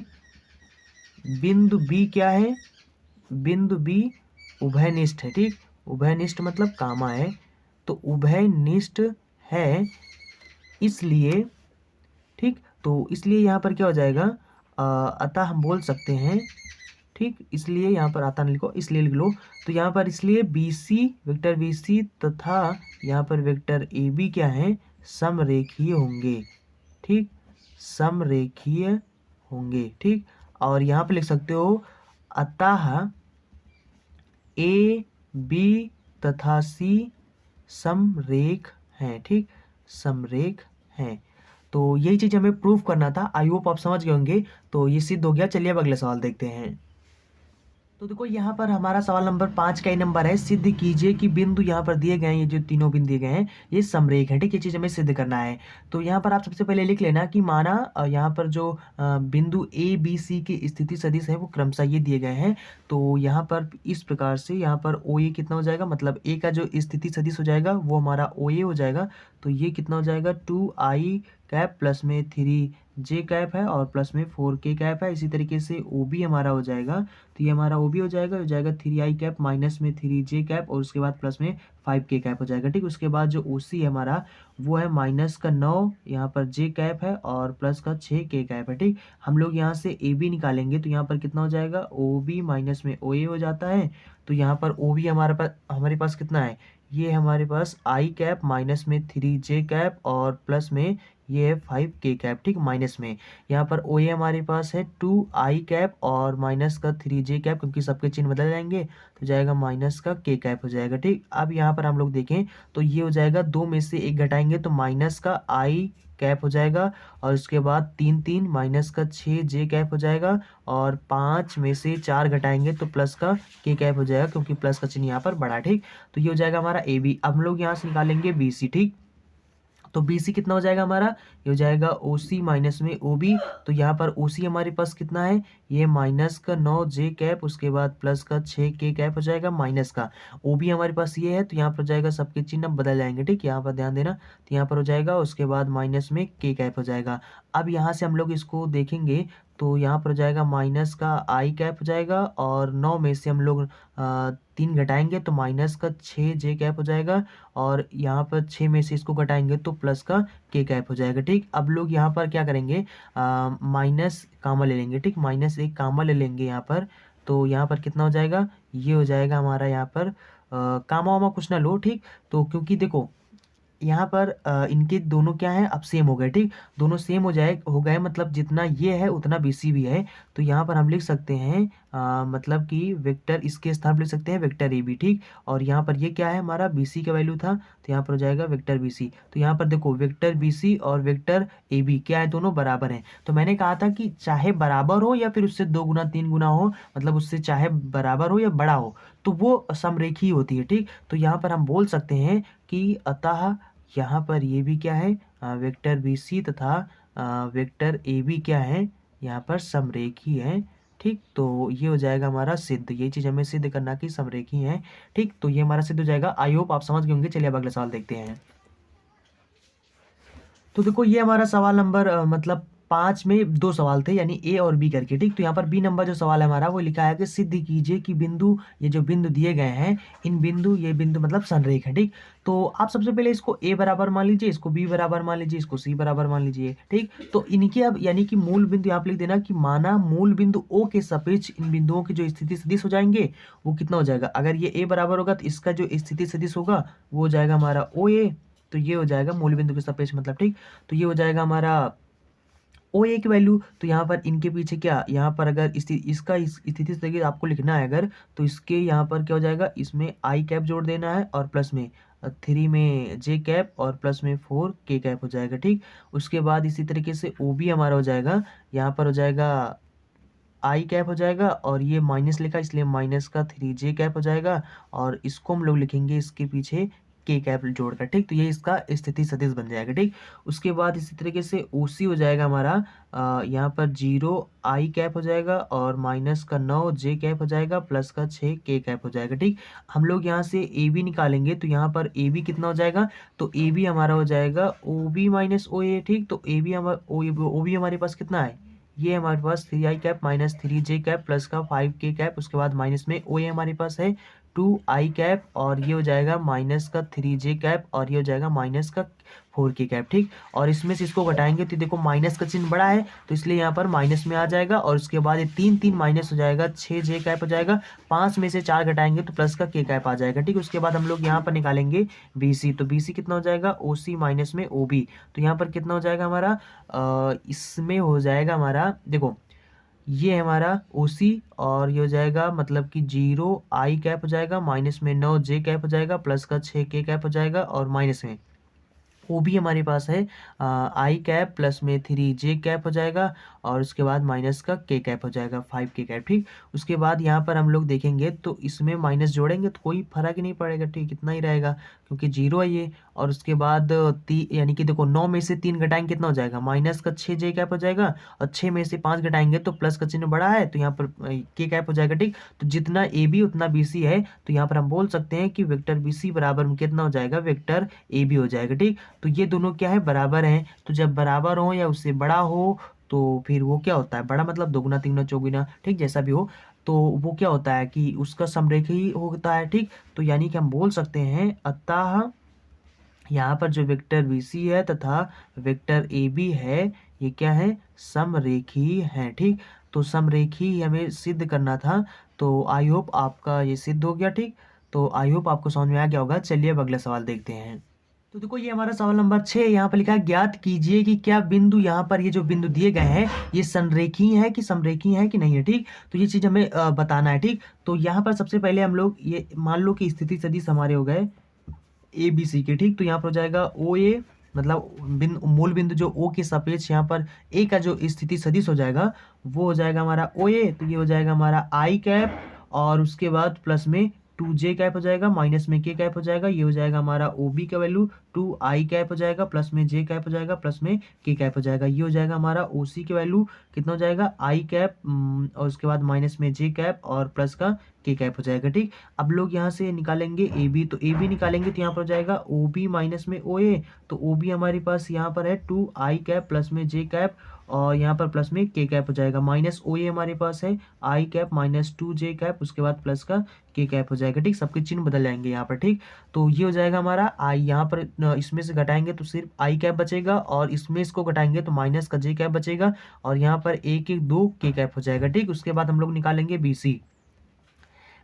बिंदु B क्या है, बिंदु B उभयनिष्ठ है, ठीक। उभयनिष्ठ मतलब कामा है, तो उभयनिष्ठ है, इसलिए, ठीक। तो इसलिए यहाँ पर क्या हो जाएगा, अतः हम बोल सकते हैं, ठीक, इसलिए यहाँ पर आता न लिखो, इसलिए लिख लो। तो यहाँ पर इसलिए BC वेक्टर BC तथा यहाँ पर वेक्टर AB क्या है, समरेखीय होंगे, ठीक, समरेखीय होंगे, ठीक। और यहाँ पर लिख सकते हो अतः A B तथा C समरेख हैं, ठीक, समरेख हैं। तो यही चीज़ हमें प्रूफ करना था। आई होप आप समझ गए होंगे। तो ये सिद्ध हो गया। चलिए अब अगले सवाल देखते हैं। तो देखो यहाँ पर हमारा सवाल नंबर 5 का ही नंबर है, सिद्ध कीजिए कि बिंदु यहाँ पर दिए गए हैं, ये जो तीनों बिंदु दिए गए हैं ये समरेख है, ठीक। ये चीज़ हमें सिद्ध करना है। तो यहाँ पर आप सबसे पहले लिख लेना कि माना यहाँ पर जो बिंदु ए बी सी की स्थिति सदिश है वो क्रमशः ये दिए गए हैं। तो यहाँ पर इस प्रकार से यहाँ पर ओ ए कितना हो जाएगा, मतलब ए का जो स्थिति सदिश हो जाएगा वो हमारा ओ ए हो जाएगा। तो ये कितना हो जाएगा, 2i कैप प्लस में 3j कैप है और प्लस में 4k कैप है। इसी तरीके से ओ बी हमारा हो जाएगा, तो ये हमारा ओ बी हो जाएगा 3i कैप माइनस में 3j कैप और उसके बाद प्लस में 5k कैप हो जाएगा, ठीक। उसके बाद जो ओ सी है हमारा वो है माइनस का 9, यहाँ पर j कैप है और प्लस का 6k कैप है, ठीक। हम लोग यहाँ से ए बी निकालेंगे तो यहाँ पर कितना हो जाएगा, ओ बी माइनस में ओ ए हो जाता है। तो यहाँ पर ओ बी हमारे पास कितना है, ये हमारे पास आई कैप माइनस में 3j कैप और प्लस में ये है 5k कैप, ठीक, माइनस में। यहाँ पर ओ ए हमारे पास है 2i कैप और माइनस का 3j कैप, क्योंकि सबके चिन्ह बदल जाएंगे तो जाएगा माइनस का k कैप हो जाएगा, ठीक। अब यहाँ पर हम लोग देखें तो ये हो जाएगा, 2 में से 1 घटाएंगे तो माइनस का i कैप हो जाएगा और उसके बाद 3 माइनस का 6j कैप हो जाएगा और 5 में से 4 घटाएंगे तो प्लस का k कैप हो जाएगा, क्योंकि प्लस का चिन्ह यहाँ पर बड़ा, ठीक। तो ये हो जाएगा हमारा ए बी। अब हम लोग यहाँ से निकालेंगे बी सी, ठीक। तो बी सी कितना हो जाएगा हमारा, ये हो जाएगा ओ सी माइनस में ओ बी। तो यहाँ पर ओ सी हमारे पास कितना है, ये माइनस का 9j कैप उसके बाद प्लस का 6k कैप हो जाएगा माइनस का। ओ बी हमारे पास ये है तो यहाँ पर जाएगा, सबके चिन्ह बदल जाएंगे, ठीक। यहाँ पर ध्यान देना, तो यहाँ पर हो जाएगा उसके बाद माइनस में k कैप हो जाएगा। अब यहाँ से हम लोग इसको देखेंगे तो यहाँ पर हो जाएगा माइनस का आई कैप हो जाएगा और 9 में से हम लोग 3 घटाएंगे तो माइनस का 6j कैप हो जाएगा और यहाँ पर 6 में से इसको घटाएंगे तो प्लस का k कैप हो जाएगा, ठीक। अब लोग यहाँ पर क्या करेंगे, माइनस कामा ले लेंगे, ठीक, माइनस एक कामा ले लेंगे यहाँ पर। तो यहाँ पर कितना हो जाएगा, ये हो जाएगा हमारा यहाँ पर कामा वामा कुछ ना लो, ठीक। तो क्योंकि देखो यहाँ पर इनके दोनों क्या है, अब सेम हो गए, ठीक। दोनों सेम हो गए मतलब जितना ये है उतना BC भी है। तो यहाँ पर हम लिख सकते हैं मतलब कि वेक्टर इसके स्थान पर लिख सकते हैं वेक्टर AB, ठीक। और यहाँ पर ये क्या है हमारा BC का वैल्यू था तो यहाँ पर हो जाएगा वेक्टर BC। तो यहाँ पर देखो वेक्टर BC और वेक्टर AB क्या है, दोनों बराबर हैं। तो मैंने कहा था कि चाहे बराबर हो या फिर उससे 2 गुना 3 गुना हो, मतलब उससे चाहे बराबर हो या बड़ा हो तो वो समरेखी होती है, ठीक। तो यहाँ पर हम बोल सकते हैं कि अतः यहाँ पर ये भी क्या है, वेक्टर BC तथा वेक्टर AB क्या है, यहाँ पर समरेखी है, ठीक। तो ये हो जाएगा हमारा सिद्ध। ये चीज़ हमें सिद्ध करना कि समरेखी है, ठीक। तो ये हमारा सिद्ध हो जाएगा। आई होप आप समझ गए होंगे। चलिए अब अगला सवाल देखते हैं। तो देखो ये हमारा सवाल नंबर मतलब 5 में 2 सवाल थे, यानी ए और बी करके, ठीक। तो यहाँ पर बी नंबर जो सवाल है हमारा, वो लिखा है कि सिद्ध कीजिए कि बिंदु, ये जो बिंदु दिए गए हैं, इन बिंदु, ये बिंदु मतलब संरेख है, ठीक। तो आप सबसे पहले इसको ए बराबर मान लीजिए, इसको बी बराबर मान लीजिए, इसको सी बराबर मान लीजिए, ठीक। तो इनके अब यानी कि मूल बिंदु यहाँ पे लिख देना कि माना मूल बिंदु ओ के सापेक्ष इन बिंदुओं की जो स्थिति सदिश हो जाएंगे, वो कितना हो जाएगा, अगर ये ए बराबर होगा तो इसका जो स्थिति सदिश होगा वो हो जाएगा हमारा ओ ए। तो ये हो जाएगा मूल बिंदु के सापेक्ष मतलब, ठीक। तो ये हो जाएगा हमारा ओ ए की वैल्यू। तो यहाँ पर इनके पीछे क्या, यहाँ पर अगर इसका स्थिति से आपको लिखना है अगर, तो इसके यहाँ पर क्या हो जाएगा, इसमें आई कैप जोड़ देना है और प्लस में 3 में जे कैप और प्लस में 4 के कैप हो जाएगा, ठीक। उसके बाद इसी तरीके से ओ बी हमारा हो जाएगा, यहाँ पर हो जाएगा आई कैप हो जाएगा और ये माइनस लिखा इसलिए माइनस का 3 जे कैप हो जाएगा और इसको हम लोग लिखेंगे इसके पीछे के कैप जोड़कर, ठीक। तो ये इसका स्थिति सदिश बन जाएगा, ठीक। उसके बाद इसी तरीके से ओसी हो जाएगा हमारा, यहाँ पर 0 आई कैप हो जाएगा और माइनस का 9 जे कैप हो जाएगा प्लस का 6 के कैप हो जाएगा, ठीक। हम लोग यहाँ से ए बी निकालेंगे तो यहाँ पर ए बी कितना हो जाएगा, तो ए बी हमारा हो जाएगा ओ बी माइनस ओ ए, ठीक। तो ए बी हमारा ओ बी हमारे पास कितना है, ये हमारे पास 3 आई कैप माइनस 3 जे कैप प्लस का 5 के कैप, उसके बाद माइनस में ओ ए हमारे पास है 2 आई कैप और ये हो जाएगा माइनस का 3 जे कैप और ये हो जाएगा माइनस का 4 के कैप, ठीक। और इसमें से इसको घटाएंगे तो देखो माइनस का चिन्ह बड़ा है तो इसलिए यहाँ पर माइनस में आ जाएगा और उसके बाद ये 3 माइनस हो जाएगा, 6 जे कैप हो जाएगा, 5 में से 4 घटाएंगे तो प्लस का के कैप आ जाएगा, ठीक। उसके बाद हम लोग यहाँ पर निकालेंगे बी सी, तो बी सी कितना हो जाएगा, ओ सी माइनस में ओ बी। तो यहाँ पर कितना हो जाएगा हमारा, इसमें हो जाएगा हमारा, देखो ये हमारा ओसी और ये हो जाएगा मतलब कि 0 आई कैप हो जाएगा, माइनस में 9 जे कैप हो जाएगा प्लस का 6 के कैप हो जाएगा और माइनस में वो भी हमारे पास है आई कैप प्लस में 3 जे कैप हो जाएगा और उसके बाद माइनस का के कैप हो जाएगा 5 के कैप, ठीक। उसके बाद यहाँ पर हम लोग देखेंगे तो इसमें माइनस जोड़ेंगे तो कोई फर्क ही नहीं पड़ेगा, ठीक, इतना ही रहेगा क्योंकि 0 है ये। और उसके बाद यानी कि देखो 9 में से 3 घटाएंगे कितना हो जाएगा, माइनस का 6 जे कैप हो जाएगा और 6 में से 5 घटाएंगे तो प्लस का चिन्ह बड़ा है तो यहाँ पर के कैप हो जाएगा, ठीक। तो जितना ए बी उतना बी सी है तो यहाँ पर हम बोल सकते हैं कि वेक्टर बी सी बराबर में कितना हो जाएगा, वेक्टर ए बी हो जाएगा, ठीक। तो ये दोनों क्या है, बराबर हैं। तो जब बराबर हो या उससे बड़ा हो तो फिर वो क्या होता है, बड़ा मतलब दोगुना तीगुना चौगुना, ठीक, जैसा भी हो तो वो क्या होता है कि उसका समरेखी होता है, ठीक। तो यानी कि हम बोल सकते हैं अतः यहाँ पर जो वेक्टर बी सी है तथा वेक्टर ए बी है ये क्या है, समरेखी है, ठीक। तो समरेखी हमें सिद्ध करना था। तो आई होप आपका ये सिद्ध हो गया, ठीक। तो आई होप आपको समझ में आ गया होगा। चलिए अब अगला सवाल देखते हैं। तो देखो ये हमारा सवाल नंबर 6 यहाँ पर लिखा है, ज्ञात कीजिए कि क्या बिंदु, यहाँ पर ये जो बिंदु दिए गए हैं ये संरेखीय है कि समरेखीय है कि नहीं है, ठीक। तो ये चीज हमें बताना है, ठीक। तो यहाँ पर सबसे पहले हम लोग ये मान लो कि स्थिति सदिश हमारे हो गए ए बी सी के, ठीक। तो यहाँ पर हो जाएगा ओ ए मतलब मूल बिंदु जो ओ के सापेक्ष यहाँ पर ए का जो स्थिति सदिश हो जाएगा वो हो जाएगा हमारा ओ ए। तो ये हो जाएगा हमारा आई कैप और उसके बाद प्लस में 2 जे कैप हो जाएगा, माइनस में के कैप हो जाएगा, ये हो जाएगा हमारा ओ बी का वैल्यू 2 आई कैप हो जाएगा प्लस में जे कैप हो जाएगा प्लस में के कैप हो जाएगा, ये हो जाएगा हमारा ओ सी की वैल्यू कितना हो जाएगा, आई कैप और उसके बाद माइनस में जे कैप और प्लस का के कैप हो जाएगा, ठीक। अब लोग यहाँ से निकालेंगे ए बी, तो ए बी निकालेंगे तो यहाँ पर हो जाएगा ओ बी माइनस में ओ ए। तो ओ बी हमारे पास यहाँ पर है 2 आई कैप प्लस में जे कैप और यहाँ पर प्लस में के कैप हो जाएगा, माइनस ओ ए हमारे पास है आई कैप माइनस 2 जे कैप उसके बाद प्लस का के कैप हो जाएगा, ठीक। सबके चिन्ह बदल जाएंगे यहाँ पर, ठीक। तो ये हो जाएगा हमारा आई, यहाँ पर इसमें से घटाएंगे तो सिर्फ आई कैप बचेगा और इसमें इसको घटाएंगे तो माइनस का जे कैप बचेगा और यहाँ पर एक एक 2 के कैप हो जाएगा, ठीक। उसके बाद हम लोग निकालेंगे बी सी,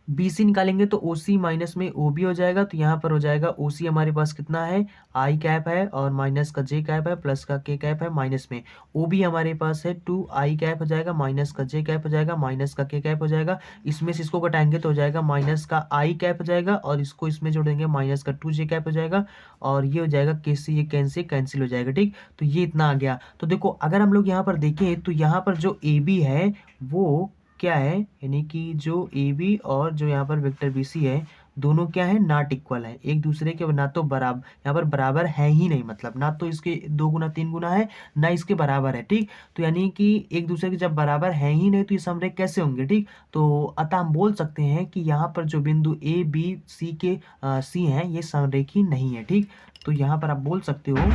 बी सी निकालेंगे तो ओ सी माइनस में ओ बी हो जाएगा। तो यहाँ पर हो जाएगा ओ सी हमारे पास कितना है, आई कैप है और माइनस का जे कैप है प्लस का के कैप है, माइनस में ओ बी हमारे पास है 2 आई कैप हो जाएगा माइनस का जे कैप हो जाएगा माइनस का के कैप हो जाएगा, इसमें से इसको घटाएंगे तो हो जाएगा माइनस का आई कैप हो जाएगा और इसको इसमें जोड़ेंगे माइनस का 2 जे कैप हो जाएगा और ये हो जाएगा के सी, ये कैंसिल हो जाएगा, ठीक। तो ये इतना आ गया। तो देखो अगर हम लोग यहाँ पर देखें तो यहाँ पर जो ए बी है वो क्या है, यानी कि जो ए बी और जो यहाँ पर वेक्टर बी सी है दोनों क्या है, नॉट इक्वल है एक दूसरे के, ना तो बराबर, यहाँ पर बराबर है ही नहीं, मतलब ना तो इसके 2 गुना 3 गुना है ना इसके बराबर है, ठीक। तो यानी कि एक दूसरे के जब बराबर है ही नहीं तो ये समरेख कैसे होंगे, ठीक। तो अतः हम बोल सकते हैं कि यहाँ पर जो बिंदु ए बी सी के सी हैं ये समरेखी नहीं है, ठीक। तो यहाँ पर आप बोल सकते हो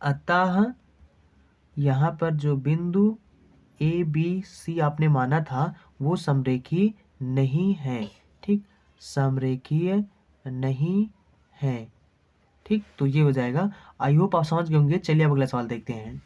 अतः यहाँ पर जो बिंदु ए बी सी आपने माना था वो समरेखी नहीं है। ठीक, समरेखीय नहीं है। ठीक, तो ये हो जाएगा। आई होप आप समझ गए होंगे। चलिए अब अगला सवाल देखते हैं।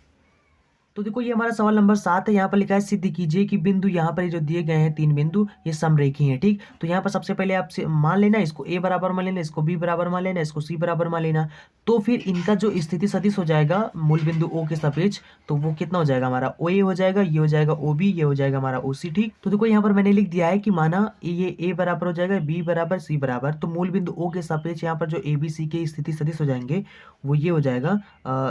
तो देखो ये हमारा सवाल नंबर 7 है। यहाँ पर लिखा है सिद्ध कीजिए कि बिंदु यहाँ पर ये जो दिए गए हैं 3 बिंदु ये समरेखी हैं। ठीक, तो यहाँ पर सबसे पहले आप मान लेना, इसको ए बराबर मान लेना, इसको बी बराबर मान लेना, इसको सी बराबर मान लेना। तो फिर इनका जो स्थिति सदिश हो जाएगा मूल बिंदु ओ के सापेक्ष, तो वो कितना हो जाएगा हमारा ओ ए हो जाएगा, ये हो जाएगा ओ बी, ये हो जाएगा हमारा ओ सी। ठीक, तो देखो यहाँ पर मैंने लिख दिया है कि माना ये ए बराबर हो जाएगा बी बराबर सी बराबर, तो मूल बिंदु ओ के सापेक्ष यहाँ पर जो ए बी सी के स्थिति सदिश हो जाएंगे वो ये हो जाएगा।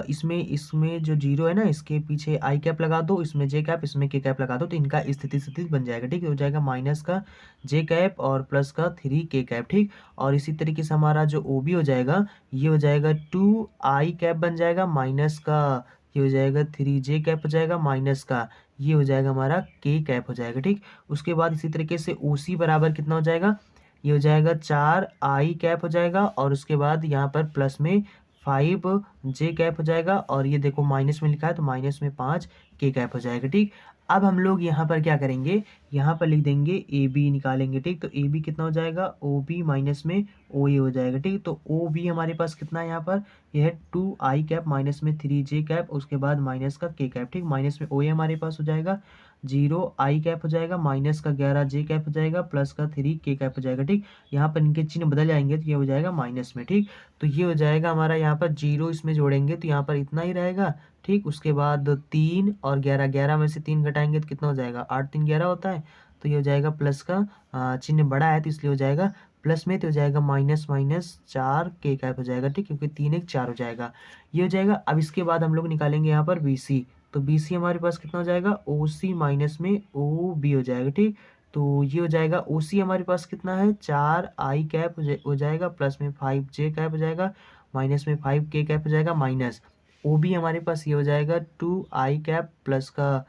इसमें जो जीरो है ना, इसके पीछे आई कैप लगा दो, इसमें जे कैप, इसमें के कैप लगा दो, तो इनका स्थिति सदिश बन जाएगा। ठीक, हो जाएगा माइनस का जे कैप और प्लस का 3 के कैप। ठीक, और इसी तरीके से हमारा जो ओ बी हो जाएगा ये हो जाएगा 2 आई कैप बन जाएगा, माइनस का ये हो जाएगा 3 जे कैप हो जाएगा, माइनस का ये हो जाएगा हमारा के कैप हो जाएगा। ठीक, उसके बाद इसी तरीके से ओ सी बराबर कितना हो जाएगा, ये हो जाएगा 4 आई कैप हो जाएगा, और उसके बाद यहाँ पर प्लस में 5 जे कैप हो जाएगा, और ये देखो माइनस में लिखा है तो माइनस में 5 के कैप हो जाएगा। ठीक, अब हम लोग यहाँ पर क्या करेंगे, यहाँ पर लिख देंगे ए बी निकालेंगे। ठीक, तो ए बी कितना हो जाएगा ओ बी माइनस में ओ ए हो जाएगा। ठीक, तो ओ बी हमारे पास कितना है यहाँ पर, यह है 2 आई कैप माइनस में 3 जे कैप, उसके बाद माइनस का के कैप। ठीक, माइनस में ओ ए हमारे पास हो जाएगा 0 आई कैप हो जाएगा, माइनस का 11 जे कैप हो जाएगा, प्लस का 3 के कैप हो जाएगा। ठीक, यहाँ पर इनके चिन्ह बदल जाएंगे तो ये हो जाएगा माइनस में। ठीक, तो ये हो जाएगा हमारा यहाँ पर 0 इसमें जोड़ेंगे तो यहाँ पर इतना ही रहेगा। ठीक, उसके बाद 3 और 11, 11 में से 3 घटाएंगे तो कितना हो जाएगा 8 3 11 होता है, तो ये हो जाएगा प्लस का चिन्ह बड़ा है तो इसलिए हो जाएगा प्लस में, तो हो जाएगा माइनस माइनस 4 के कैप हो जाएगा। ठीक, क्योंकि 3 1 4 हो जाएगा, ये हो जाएगा। अब इसके बाद हम लोग निकालेंगे यहाँ पर बी सी, तो बी सी हमारे पास कितना हो जाएगा ओ सी माइनस में ओ बी हो जाएगा। ठीक, तो ये हो जाएगा ओ सी हमारे पास कितना है 4 आई कैप हो जाएगा, प्लस में 5 जे कैप हो जाएगा, माइनस में 5 के कैप हो जाएगा, माइनस ओ बी हमारे पास ये हो जाएगा 2 आई कैप प्लस का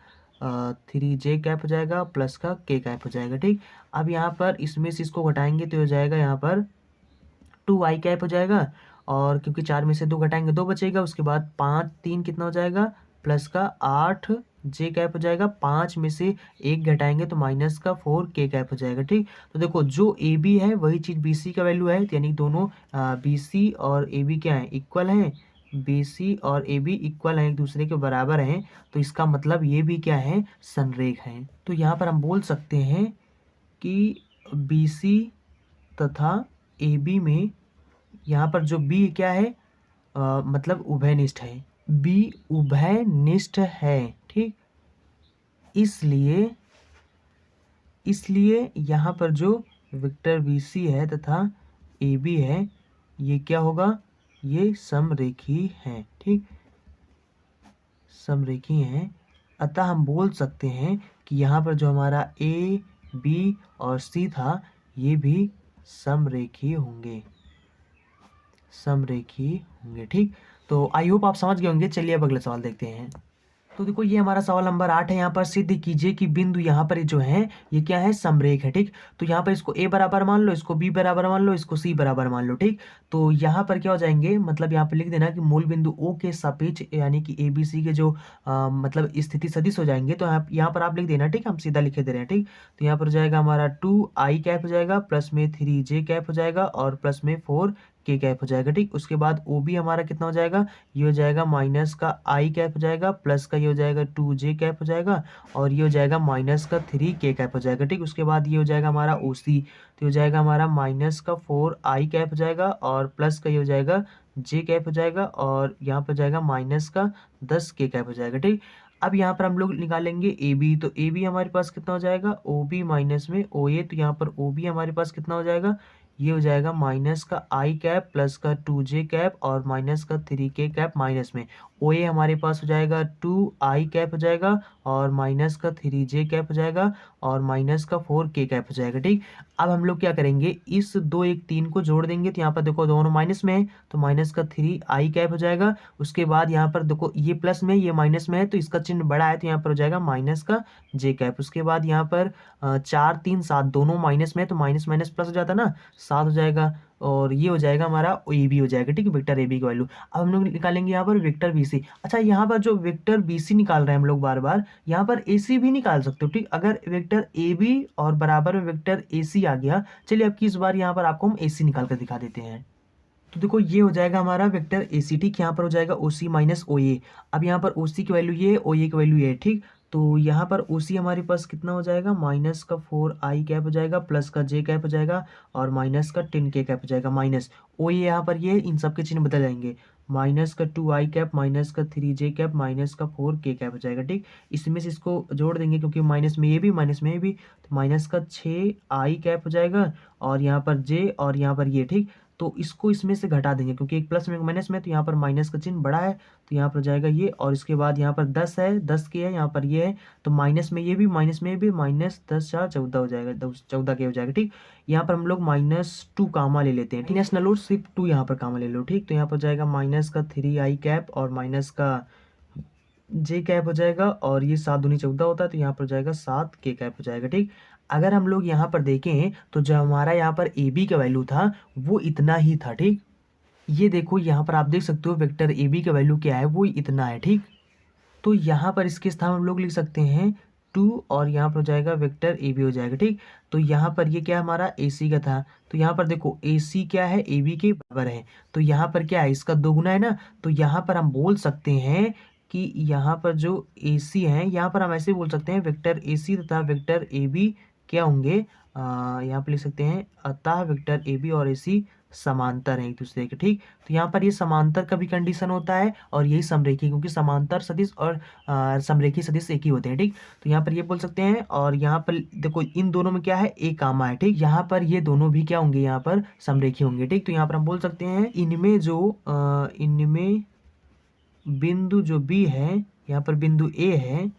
3 जे कैप हो जाएगा, प्लस का के कैप हो जाएगा। ठीक, अब यहाँ पर इसमें से इसको घटाएंगे तो हो जाएगा यहाँ पर 2 आई कैप हो जाएगा, और क्योंकि 4 में से 2 घटाएंगे 2 बचेगा, उसके बाद 5 3 कितना हो जाएगा प्लस का 8 जे कैप हो जाएगा, 5 में से 1 घटाएंगे तो माइनस का 4 के कैप हो जाएगा। ठीक, तो देखो जो ए बी है वही चीज़ बी सी का वैल्यू है, यानी दोनों बी सी और ए बी क्या है इक्वल हैं, बी सी और ए बी इक्वल हैं, एक दूसरे के बराबर हैं, तो इसका मतलब ये भी क्या है संरेख हैं। तो यहाँ पर हम बोल सकते हैं कि बी सी तथा ए बी में यहाँ पर जो बी क्या है मतलब उभयनिष्ठ है, बी उभयनिष्ठ है। ठीक, इसलिए यहाँ पर जो वेक्टर बी सी है तथा ए बी है ये क्या होगा, ये समरेखी है। ठीक, समरेखी हैं, अतः हम बोल सकते हैं कि यहाँ पर जो हमारा ए बी और सी था ये भी समरेखी होंगे, समरेखी होंगे। ठीक, तो आई होप आप समझ गए होंगे। चलिए अब अगला सवाल देखते हैं। तो देखो ये हमारा सवाल नंबर 8 है। यहाँ पर सिद्ध कीजिए कि बिंदु यहाँ पर जो है ये क्या है समरेख है। ठीक, तो यहाँ पर इसको ए बराबर मान लो, इसको बी बराबर मान लो, इसको सी बराबर मान लो। ठीक, तो यहाँ पर क्या हो जाएंगे, मतलब यहाँ पर लिख देना कि मूल बिंदु ओ के सापेक्ष यानी कि ए बी सी के जो मतलब स्थिति सदिश हो जाएंगे, तो यहाँ पर आप लिख देना। ठीक, हम सीधा लिखे दे रहे हैं। ठीक, तो यहाँ पर हो जाएगा हमारा 2 आई कैप हो जाएगा, प्लस में 3 जे कैप हो जाएगा, और प्लस में 4 के कैप हो जाएगा। ठीक, उसके बाद ओ बी हमारा कितना हो जाएगा, ये हो जाएगा माइनस का आई कैप हो जाएगा, प्लस का ये हो जाएगा 2 जे कैप हो जाएगा, और ये हो जाएगा माइनस का 3 के कैप हो जाएगा। ठीक, उसके बाद ये हो जाएगा हमारा ओ सी, तो हो जाएगा हमारा माइनस का 4 आई कैप हो जाएगा, और प्लस का ये हो जाएगा जे कैप हो जाएगा, और यहाँ पर जाएगा माइनस का 10 के कैप हो जाएगा। ठीक, अब यहाँ पर हम लोग निकालेंगे ए बी, तो ए बी हमारे पास कितना हो जाएगा ओ बी माइनस में ओ ए, तो यहाँ पर ओ बी हमारे पास कितना हो जाएगा, ये हो जाएगा माइनस का आई कैप प्लस का 2 जे कैप और माइनस का 3 के कैप, माइनस में ओ ए हमारे पास हो जाएगा 2 आई कैप हो जाएगा, और माइनस का 3 जे कैप हो जाएगा, और माइनस का 4 के कैप हो जाएगा। ठीक, अब हम लोग क्या करेंगे, इस 2 1 3 को जोड़ देंगे, तो यहाँ पर देखो दोनों माइनस में है तो माइनस का 3 आई कैप हो जाएगा। उसके बाद यहाँ पर देखो ये प्लस में ये माइनस में है तो इसका चिन्ह बड़ा है, तो यहाँ पर हो जाएगा माइनस का जे कैप। उसके बाद यहाँ पर 4 3 7 दोनों माइनस में है तो माइनस माइनस प्लस हो जाता है ना, 7 हो जाएगा। और ये हो जाएगा हमारा ए बी हो जाएगा, ठीक है, वेक्टर ए बी की वैल्यू। अब हम लोग निकालेंगे यहाँ पर वेक्टर बी सी। अच्छा, यहाँ पर जो वेक्टर बी सी निकाल रहे हैं हम लोग बार बार, यहाँ पर ए सी भी निकाल सकते हो, ठीक। अगर वेक्टर ए बी और बराबर में वेक्टर ए सी आ गया, चलिए अब की इस बार यहाँ पर आपको हम ए सी निकाल कर दिखा देते हैं। तो देखो ये हो जाएगा हमारा वेक्टर ए सी, ठीक। यहाँ पर हो जाएगा ओ सी माइनस ओ ए। अब यहाँ पर ओ सी की वैल्यू ये, ओ ए की वैल्यू ये, ठीक। तो यहाँ पर ओ सी हमारे पास कितना हो जाएगा, माइनस का 4i कैप हो जाएगा, प्लस का j कैप हो जाएगा, और माइनस का 10k कैप हो जाएगा। माइनस ओ ए यहाँ पर ये, इन सब के चिन्ह बदल जाएंगे। माइनस का 2i कैप, माइनस का 3j कैप, माइनस का 4k कैप हो जाएगा, ठीक। इसमें से इसको जोड़ देंगे क्योंकि माइनस में ये भी, माइनस में ये भी, तो माइनस का 6i कैप हो जाएगा, और यहाँ पर j और यहाँ पर ये, ठीक। तो इसको इसमें से घटा देंगे क्योंकि एक प्लस में एक माइनस में, तो यहाँ पर माइनस का चिन्ह बड़ा है, तो यहाँ पर जाएगा ये, और इसके बाद यहाँ पर 10 है, 10 के है, यहाँ पर ये है, तो माइनस में ये भी, माइनस में भी, माइनस 10 4 14 हो जाएगा, 14 के हो जाएगा, ठीक। यहाँ पर हम लोग -2 कामा ले लेते हैं, ठीक। नेशनल लोड सिर्फ 2 यहाँ पर कामा ले लो, ठीक। तो यहाँ पर जाएगा माइनस का 3i कैप और माइनस का j कैप हो जाएगा, और ये 7 दूनी 14 होता है, तो यहाँ पर जाएगा 7k कैप हो जाएगा, ठीक। अगर हम लोग यहाँ पर देखें तो जो हमारा यहाँ पर ए बी का वैल्यू था वो इतना ही था, ठीक। ये देखो यहाँ पर आप देख सकते हो वेक्टर ए बी का वैल्यू क्या है, वो इतना है, ठीक। तो यहाँ पर इसके स्थान हम लोग लिख सकते हैं 2, और यहाँ पर हो जाएगा वेक्टर ए बी हो जाएगा, ठीक। तो यहाँ पर ये क्या हमारा ए सी का था, तो यहाँ पर देखो ए सी क्या है, ए बी के बराबर है, तो यहाँ पर क्या है, इसका दोगुना है ना, तो यहाँ पर हम बोल सकते हैं कि यहाँ पर जो ए सी है, यहाँ पर हम ऐसे बोल सकते हैं वेक्टर ए सी तथा वेक्टर ए बी क्या होंगे, यहाँ पर लिख सकते हैं अतः वेक्टर ए बी और ए सी समांतर है एक दूसरे के, ठीक। तो यहाँ पर ये समांतर का भी कंडीशन होता है, और यही समरेखी, क्योंकि समांतर सदिश और समरेखी सदिश एक ही होते हैं, ठीक। तो यहाँ पर ये बोल सकते हैं, और यहाँ पर देखो इन दोनों में क्या है, ए कामा है, ठीक। यहाँ पर ये दोनों भी क्या होंगे, यहाँ पर समरेखी होंगे, ठीक। तो यहाँ पर हम बोल सकते हैं इनमें जो इनमें बिंदु जो बी है, यहाँ पर बिंदु ए है,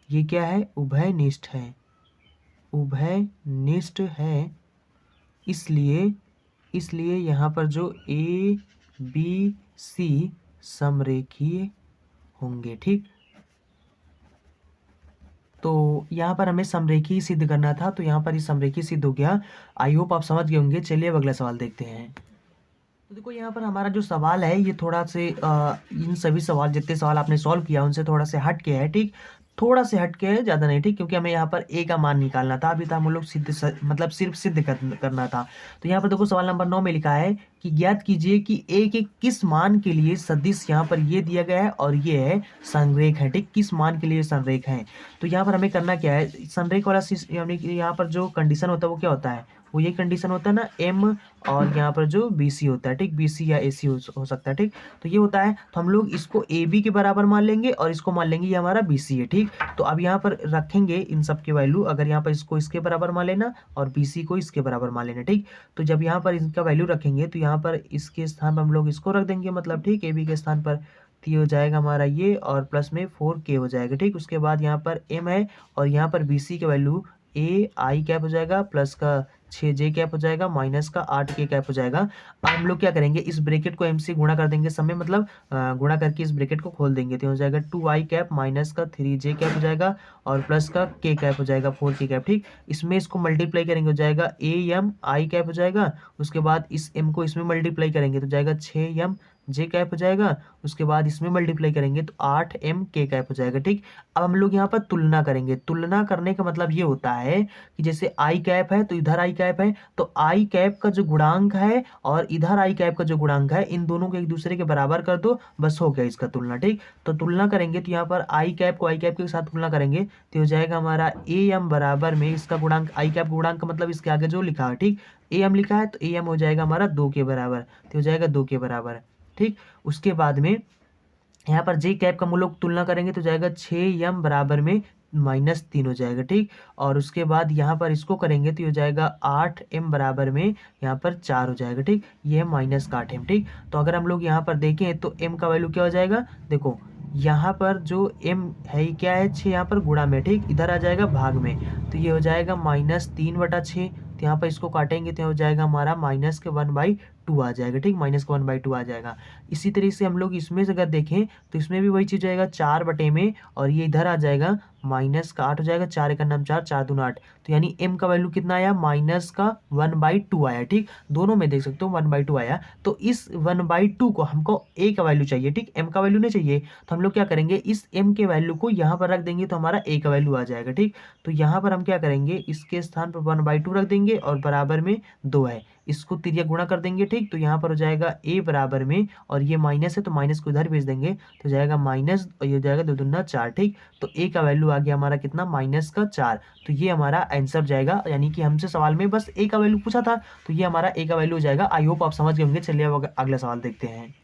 ये क्या है, उभयनिष्ठ है, उभयनिष्ठ है, इसलिए यहाँ पर जो ए बी सी समरेखीय होंगे, ठीक। तो यहाँ पर हमें समरेखी सिद्ध करना था, तो यहाँ पर ये समरेखी सिद्ध हो गया। आई होप आप समझ गए होंगे। चलिए अब अगला सवाल देखते हैं। तो देखो यहाँ पर हमारा जो सवाल है ये थोड़ा से इन सभी सवाल, जितने सवाल आपने सॉल्व किया उनसे थोड़ा से हट के है, ठीक। थोड़ा से हट के है, ज़्यादा नहीं, ठीक। क्योंकि हमें यहाँ पर ए का मान निकालना था, अभी तो हम लोग मतलब सिर्फ सिद्ध करना था। तो यहाँ पर देखो सवाल नंबर 9 में लिखा है कि ज्ञात कीजिए कि ए के किस मान के लिए सदिश, यहाँ पर ये दिया गया है और ये है संरेख है, ठीक। किस मान के लिए संरेख है, तो यहाँ पर हमें करना क्या है, संरेख वाला यहाँ पर जो कंडीशन होता है वो क्या होता है, वो ये कंडीशन होता है ना एम, और यहाँ पर जो बी सी होता है, ठीक। बी सी या ए सी हो सकता है, ठीक। तो ये होता है, तो हम लोग इसको ए बी के बराबर मान लेंगे और इसको मान लेंगे ये हमारा बी सी है, ठीक। तो अब यहाँ पर रखेंगे इन सब की वैल्यू, अगर यहाँ पर इसको इसके बराबर मान लेना और बी सी को इसके बराबर मान लेना, ठीक। तो जब यहाँ पर इनका वैल्यू रखेंगे तो यहाँ पर इसके स्थान पर हम लोग इसको रख देंगे, मतलब, ठीक, ए बी के स्थान पर। तो ये हो जाएगा हमारा ये, और प्लस में 4k हो जाएगा, ठीक। उसके बाद यहाँ पर m है, और यहाँ पर बी सी का वैल्यू ए आई कैप हो जाएगा, प्लस का 6j कैप हो जाएगा, माइनस का 8k कैप हो जाएगा। अब हम लोग क्या करेंगे, इस ब्रैकेट को m से गुणा कर देंगे सब में, मतलब गुणा करके इस ब्रैकेट को खोल देंगे, तो हो जाएगा 2i कैप, माइनस का 3j कैप हो जाएगा, और प्लस का k कैप हो जाएगा 4k कैप, ठीक। इसमें इसको मल्टीप्लाई करेंगे, हो जाएगा am i कैप हो जाएगा। उसके बाद इस m को इसमें मल्टीप्लाई करेंगे तो जाएगा 6m j कैप हो जाएगा। उसके बाद इसमें मल्टीप्लाई करेंगे तो 8m k कैप हो जाएगा, ठीक। अब हम लोग यहाँ पर तुलना करेंगे। तुलना करने का मतलब ये होता है कि जैसे i कैप है तो इधर i कैप है, तो i कैप का जो गुणांक है और इधर i कैप का जो गुणांक है, इन दोनों को एक दूसरे के बराबर कर दो, बस हो गया इसका तुलना, ठीक। तो तुलना करेंगे तो यहाँ पर i कैप को i कैप के साथ तुलना करेंगे तो हो जाएगा हमारा am बराबर में इसका गुणांक, i कैप गुणांक मतलब इसके आगे जो लिखा है, ठीक। am लिखा है तो am हो जाएगा हमारा 2 के बराबर, तो हो जाएगा 2 के बराबर, ठीक। उसके बाद में यहाँ पर जे कैप का हम लोग तुलना करेंगे तो जाएगा 6m बराबर में -3 हो जाएगा, ठीक। और उसके बाद यहाँ पर इसको करेंगे तो हो जाएगा 8m बराबर में यहाँ पर 4 हो जाएगा, ठीक। ये है -8m, ठीक। तो अगर हम लोग यहाँ पर देखें तो m का वैल्यू क्या हो जाएगा, देखो यहाँ पर जो m है क्या है 6 यहाँ पर गुणा में, ठीक। इधर आ जाएगा भाग में, तो ये हो जाएगा -3/6। तो यहाँ पर इसको काटेंगे तो हो जाएगा हमारा -1/2, टू आ जाएगा, ठीक, -1/2 आ जाएगा। इसी तरीके से हम लोग इसमें से अगर देखें तो इसमें भी वही चीज़ हो जाएगा 4 बटे में, और ये इधर आ जाएगा -8 हो जाएगा, 4 एक नाम 4, 4 दूना 8, तो यानी m का वैल्यू कितना आया, -1/2 आया, ठीक, दोनों में देख सकते हो 1/2 आया। तो इस 1/2 को हमको a का वैल्यू चाहिए, ठीक, m का वैल्यू नहीं चाहिए, तो हम लोग क्या करेंगे, इस m के वैल्यू को यहाँ पर रख देंगे तो हमारा a का वैल्यू आ जाएगा, ठीक। तो यहाँ पर हम क्या करेंगे, इसके स्थान पर 1/2 रख देंगे और बराबर में 2 है, इसको तिरिया गुणा कर देंगे, ठीक, तो यहाँ पर हो जाएगा a बराबर में, और ये माइनस है तो माइनस को इधर भेज देंगे तो जाएगा माइनस, और ये हो जाएगा 2 दूना 4, ठीक। तो a का वैल्यू आ गया हमारा कितना, -4। तो ये हमारा आंसर जाएगा, यानी कि हमसे सवाल में बस a का वैल्यू पूछा था, तो ये हमारा a का वैल्यू हो जाएगा। आई होप आप समझ गए होंगे। चलिए अब अगला सवाल देखते हैं।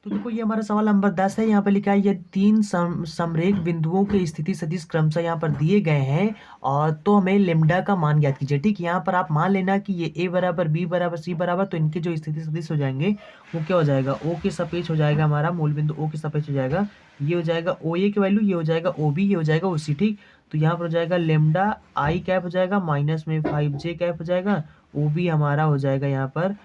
तो देखो ये हमारा सवाल नंबर 10 है। यहाँ पर लिखा है ये 3 समरेख बिंदुओं के स्थिति सदिश क्रमशः यहाँ पर दिए गए हैं, और तो हमें लेमडा का मान ज्ञात कीजिए, ठीक। यहाँ पर आप मान लेना कि ये a बराबर b बराबर c बराबर, तो इनके जो स्थिति सदिश हो जाएंगे वो क्या हो जाएगा, o के सापेक्ष हो जाएगा, हमारा मूल बिंदु o के सापेक्ष हो जाएगा, ये हो जाएगा OA की वैल्यू, ये हो जाएगा OB, ये हो जाएगा OC, ठीक। तो यहाँ पर हो जाएगा लेमडा i कैप हो जाएगा, माइनस में 5j कैप हो जाएगा, OB हमारा हो जाएगा यहाँ पर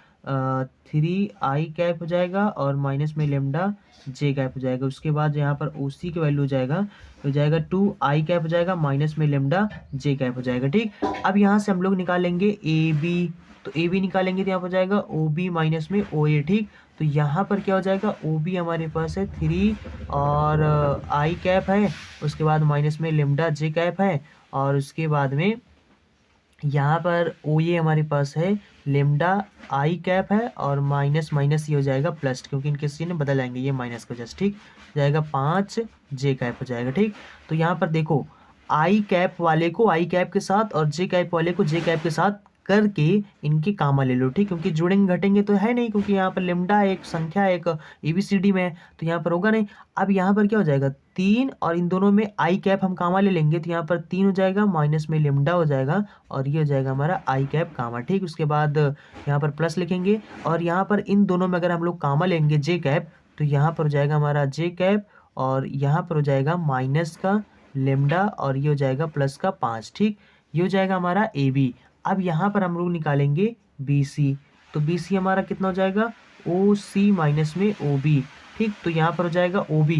3i कैप हो जाएगा, और माइनस में लेमडा j कैप हो जाएगा। उसके बाद यहाँ पर OC की वैल्यू हो जाएगा 2i कैप हो जाएगा, माइनस में लेमडा j कैप हो जाएगा, ठीक। अब यहाँ से हम लोग निकालेंगे AB, तो AB निकालेंगे तो यहाँ पर हो जाएगा OB माइनस में OA, ठीक। तो यहाँ पर क्या हो जाएगा, OB हमारे पास है 3 और i कैप है, उसके बाद माइनस में लेमडा j कैप है, और उसके बाद में यहाँ पर OA हमारे पास है लेमडा i कैप है, और माइनस माइनस ये हो जाएगा प्लस, क्योंकि इनके चिन्ह बदल जाएंगे, ये माइनस को जस्ट, ठीक, जाएगा 5j कैप हो जाएगा, ठीक। तो यहाँ पर देखो i कैप वाले को i कैप के साथ और j कैप वाले को j कैप के साथ करके इनके कामा ले लो, ठीक, क्योंकि जुड़ेंगे घटेंगे तो है नहीं, क्योंकि यहाँ पर लेमडा एक संख्या एक ABCD में है, तो यहाँ पर होगा नहीं। अब यहाँ पर क्या हो जाएगा 3, और इन दोनों में i कैप हम कामा ले लेंगे, तो यहाँ पर 3 हो जाएगा, माइनस में लेमडा हो जाएगा, और ये हो जाएगा हमारा i कैप कामा, ठीक। उसके बाद यहाँ पर प्लस लिखेंगे, और यहाँ पर इन दोनों में अगर हम लोग कामा लेंगे j कैप, तो यहाँ पर हो जाएगा हमारा j कैप, और यहाँ पर हो जाएगा माइनस का लेमडा, और ये हो जाएगा प्लस का 5, ठीक। ये हो जाएगा हमारा AB। अब यहाँ पर हम लोग निकालेंगे BC, तो BC हमारा कितना हो जाएगा, OC माइनस में OB, ठीक। तो यहाँ पर हो जाएगा OB,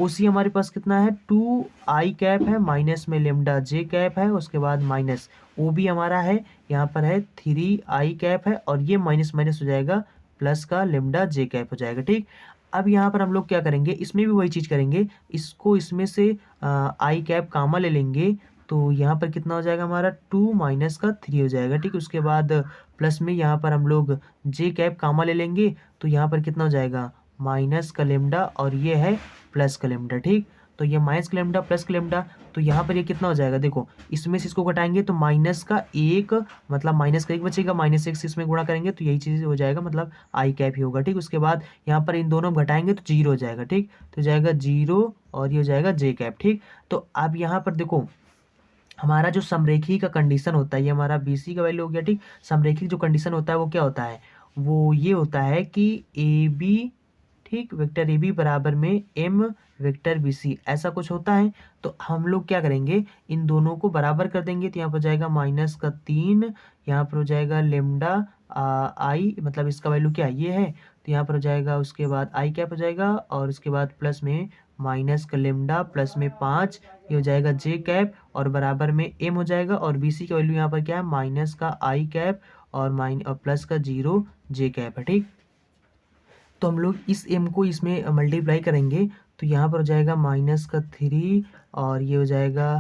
OC हमारे पास कितना है 2i कैप है, माइनस में लेमडा j कैप है, उसके बाद माइनस OB हमारा है यहाँ पर है 3i कैप है, और ये माइनस माइनस हो जाएगा प्लस का लेमडा j कैप हो जाएगा, ठीक। अब यहाँ पर हम लोग क्या करेंगे, इसमें भी वही चीज़ करेंगे, इसको इसमें से i कैप कामा ले लेंगे, तो यहाँ पर कितना हो जाएगा हमारा 2 माइनस का 3 हो जाएगा, ठीक। उसके बाद प्लस में यहाँ पर हम लोग j कैप कामा ले लेंगे, तो यहाँ पर कितना हो जाएगा माइनस का लेमडा, और ये है प्लस का लेमडा, ठीक। तो ये माइनस का लेमडा प्लस का लेमडा, तो यहाँ पर ये कितना हो जाएगा, देखो इसमें से इसको घटाएंगे तो माइनस का 1, मतलब माइनस का 1 बचेगा, -1 से इसमें गुणा करेंगे तो यही चीज़ हो जाएगा, मतलब i कैप ही होगा, ठीक। उसके बाद यहाँ पर इन दोनों में घटाएंगे तो 0 हो जाएगा, ठीक। तो जाएगा 0, और ये हो जाएगा j कैप, ठीक। तो अब यहाँ पर देखो हमारा जो समरेखी का कंडीशन होता है, ये हमारा BC का वैल्यू हो गया, ठीक। समरेखी जो कंडीशन होता है वो क्या होता है, वो ये होता है कि AB, ठीक, वेक्टर AB बराबर में M वेक्टर BC, ऐसा कुछ होता है। तो हम लोग क्या करेंगे, इन दोनों को बराबर कर देंगे, तो यहाँ पर जाएगा माइनस का 3, यहाँ पर हो जाएगा लेमडा i, मतलब इसका वैल्यू क्या ये है, तो यहाँ पर हो जाएगा, उसके बाद i कैप हो जाएगा, और उसके बाद प्लस में माइनस का लेमडा प्लस में 5, ये हो जाएगा j कैप, और बराबर में m हो जाएगा, और BC का वैल्यू यहाँ पर क्या है माइनस का i कैप, और प्लस का 0 j कैप है, ठीक। तो हम लोग इस m को इसमें मल्टीप्लाई करेंगे, तो यहाँ पर हो जाएगा माइनस का 3, और ये हो जाएगा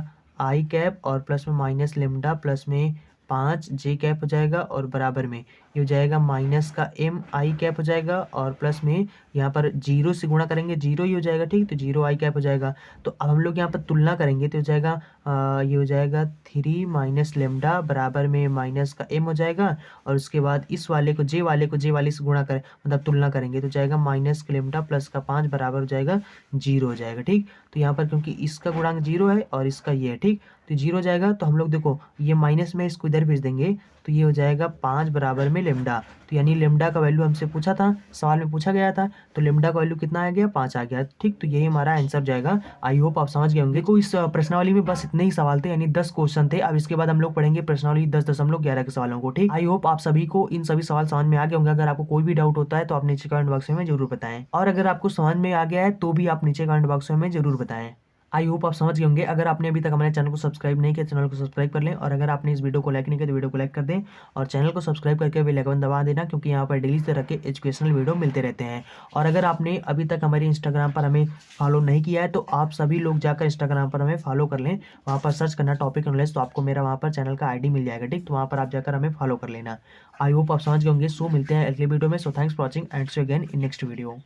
i कैप, और प्लस में माइनस लेमडा प्लस में 5 j कैप हो जाएगा, और बराबर में ये हो जाएगा माइनस का m i कैप हो जाएगा, और प्लस में यहाँ पर 0 से गुणा करेंगे 0 ही हो जाएगा, ठीक। तो 0 i कैप हो जाएगा। तो अब हम लोग यहाँ पर तुलना करेंगे, तो हो जाएगा ये हो जाएगा 3 माइनस लेमडा बराबर में माइनस का m हो जाएगा, और उसके बाद इस वाले को j वाले से गुणा करें, मतलब तुलना करेंगे, तो जाएगा माइनस का लेमडा प्लस का 5 बराबर हो जाएगा 0 हो जाएगा, ठीक। तो यहाँ पर क्योंकि इसका गुणांक 0 है और इसका ये है, ठीक, तो 0 हो जाएगा। तो हम लोग देखो ये माइनस में इसको इधर भेज देंगे, तो ये हो जाएगा 5 बराबर में लेमडा। तो यानी लेमडा का वैल्यू हमसे पूछा था, सवाल में पूछा गया था, तो लेमडा का वैल्यू कितना आ गया, 5 आ गया। ठीक, तो यही हमारा आंसर जाएगा। आई होप आप समझ गए होंगे। देखो इस प्रश्नावली में बस इतने ही सवाल थे, यानी 10 क्वेश्चन थे। अब इसके बाद हम लोग पढ़ेंगे प्रश्नावली 10.11 के सवालों को। ठीक, आई होप आप सभी को इन सभी सवाल समझ में आ गए होंगे। अगर आपको कोई भी डाउट होता है तो आप नीचे कमेंट बॉक्स में जरूर बताएं, और अगर आपको समझ में आ गया है तो भी आप नीचे कमेंट बॉक्स में जरूर बताएं। आई होप आप समझ गए होंगे। अगर आपने अभी तक हमारे चैनल को सब्सक्राइब नहीं किया, चैनल को सब्सक्राइब कर लें, और अगर आपने इस वीडियो को लाइक नहीं किया तो वीडियो को लाइक कर दें, और चैनल को सब्सक्राइब करके बेल आइकन दबा देना, क्योंकि यहाँ पर डेली तरह के एजुकेशनल वीडियो मिलते रहते हैं। और अगर आपने अभी तक हमारे इंस्टाग्राम पर हमें फॉलो नहीं किया है तो आप सभी लोग जाकर इंस्टाग्राम पर हमें फॉलो कर लें। वहाँ पर सर्च करना टॉपिक नॉलेज, तो आपको मेरा वहाँ पर चैनल का ID मिल जाएगा। ठीक, तो वहाँ पर आप जाकर हमें फॉलो कर लेना। आई होप आप समझ गए होंगे। सो मिलते हैं अगले वीडियो में। So thanks for watching and see you again in next video.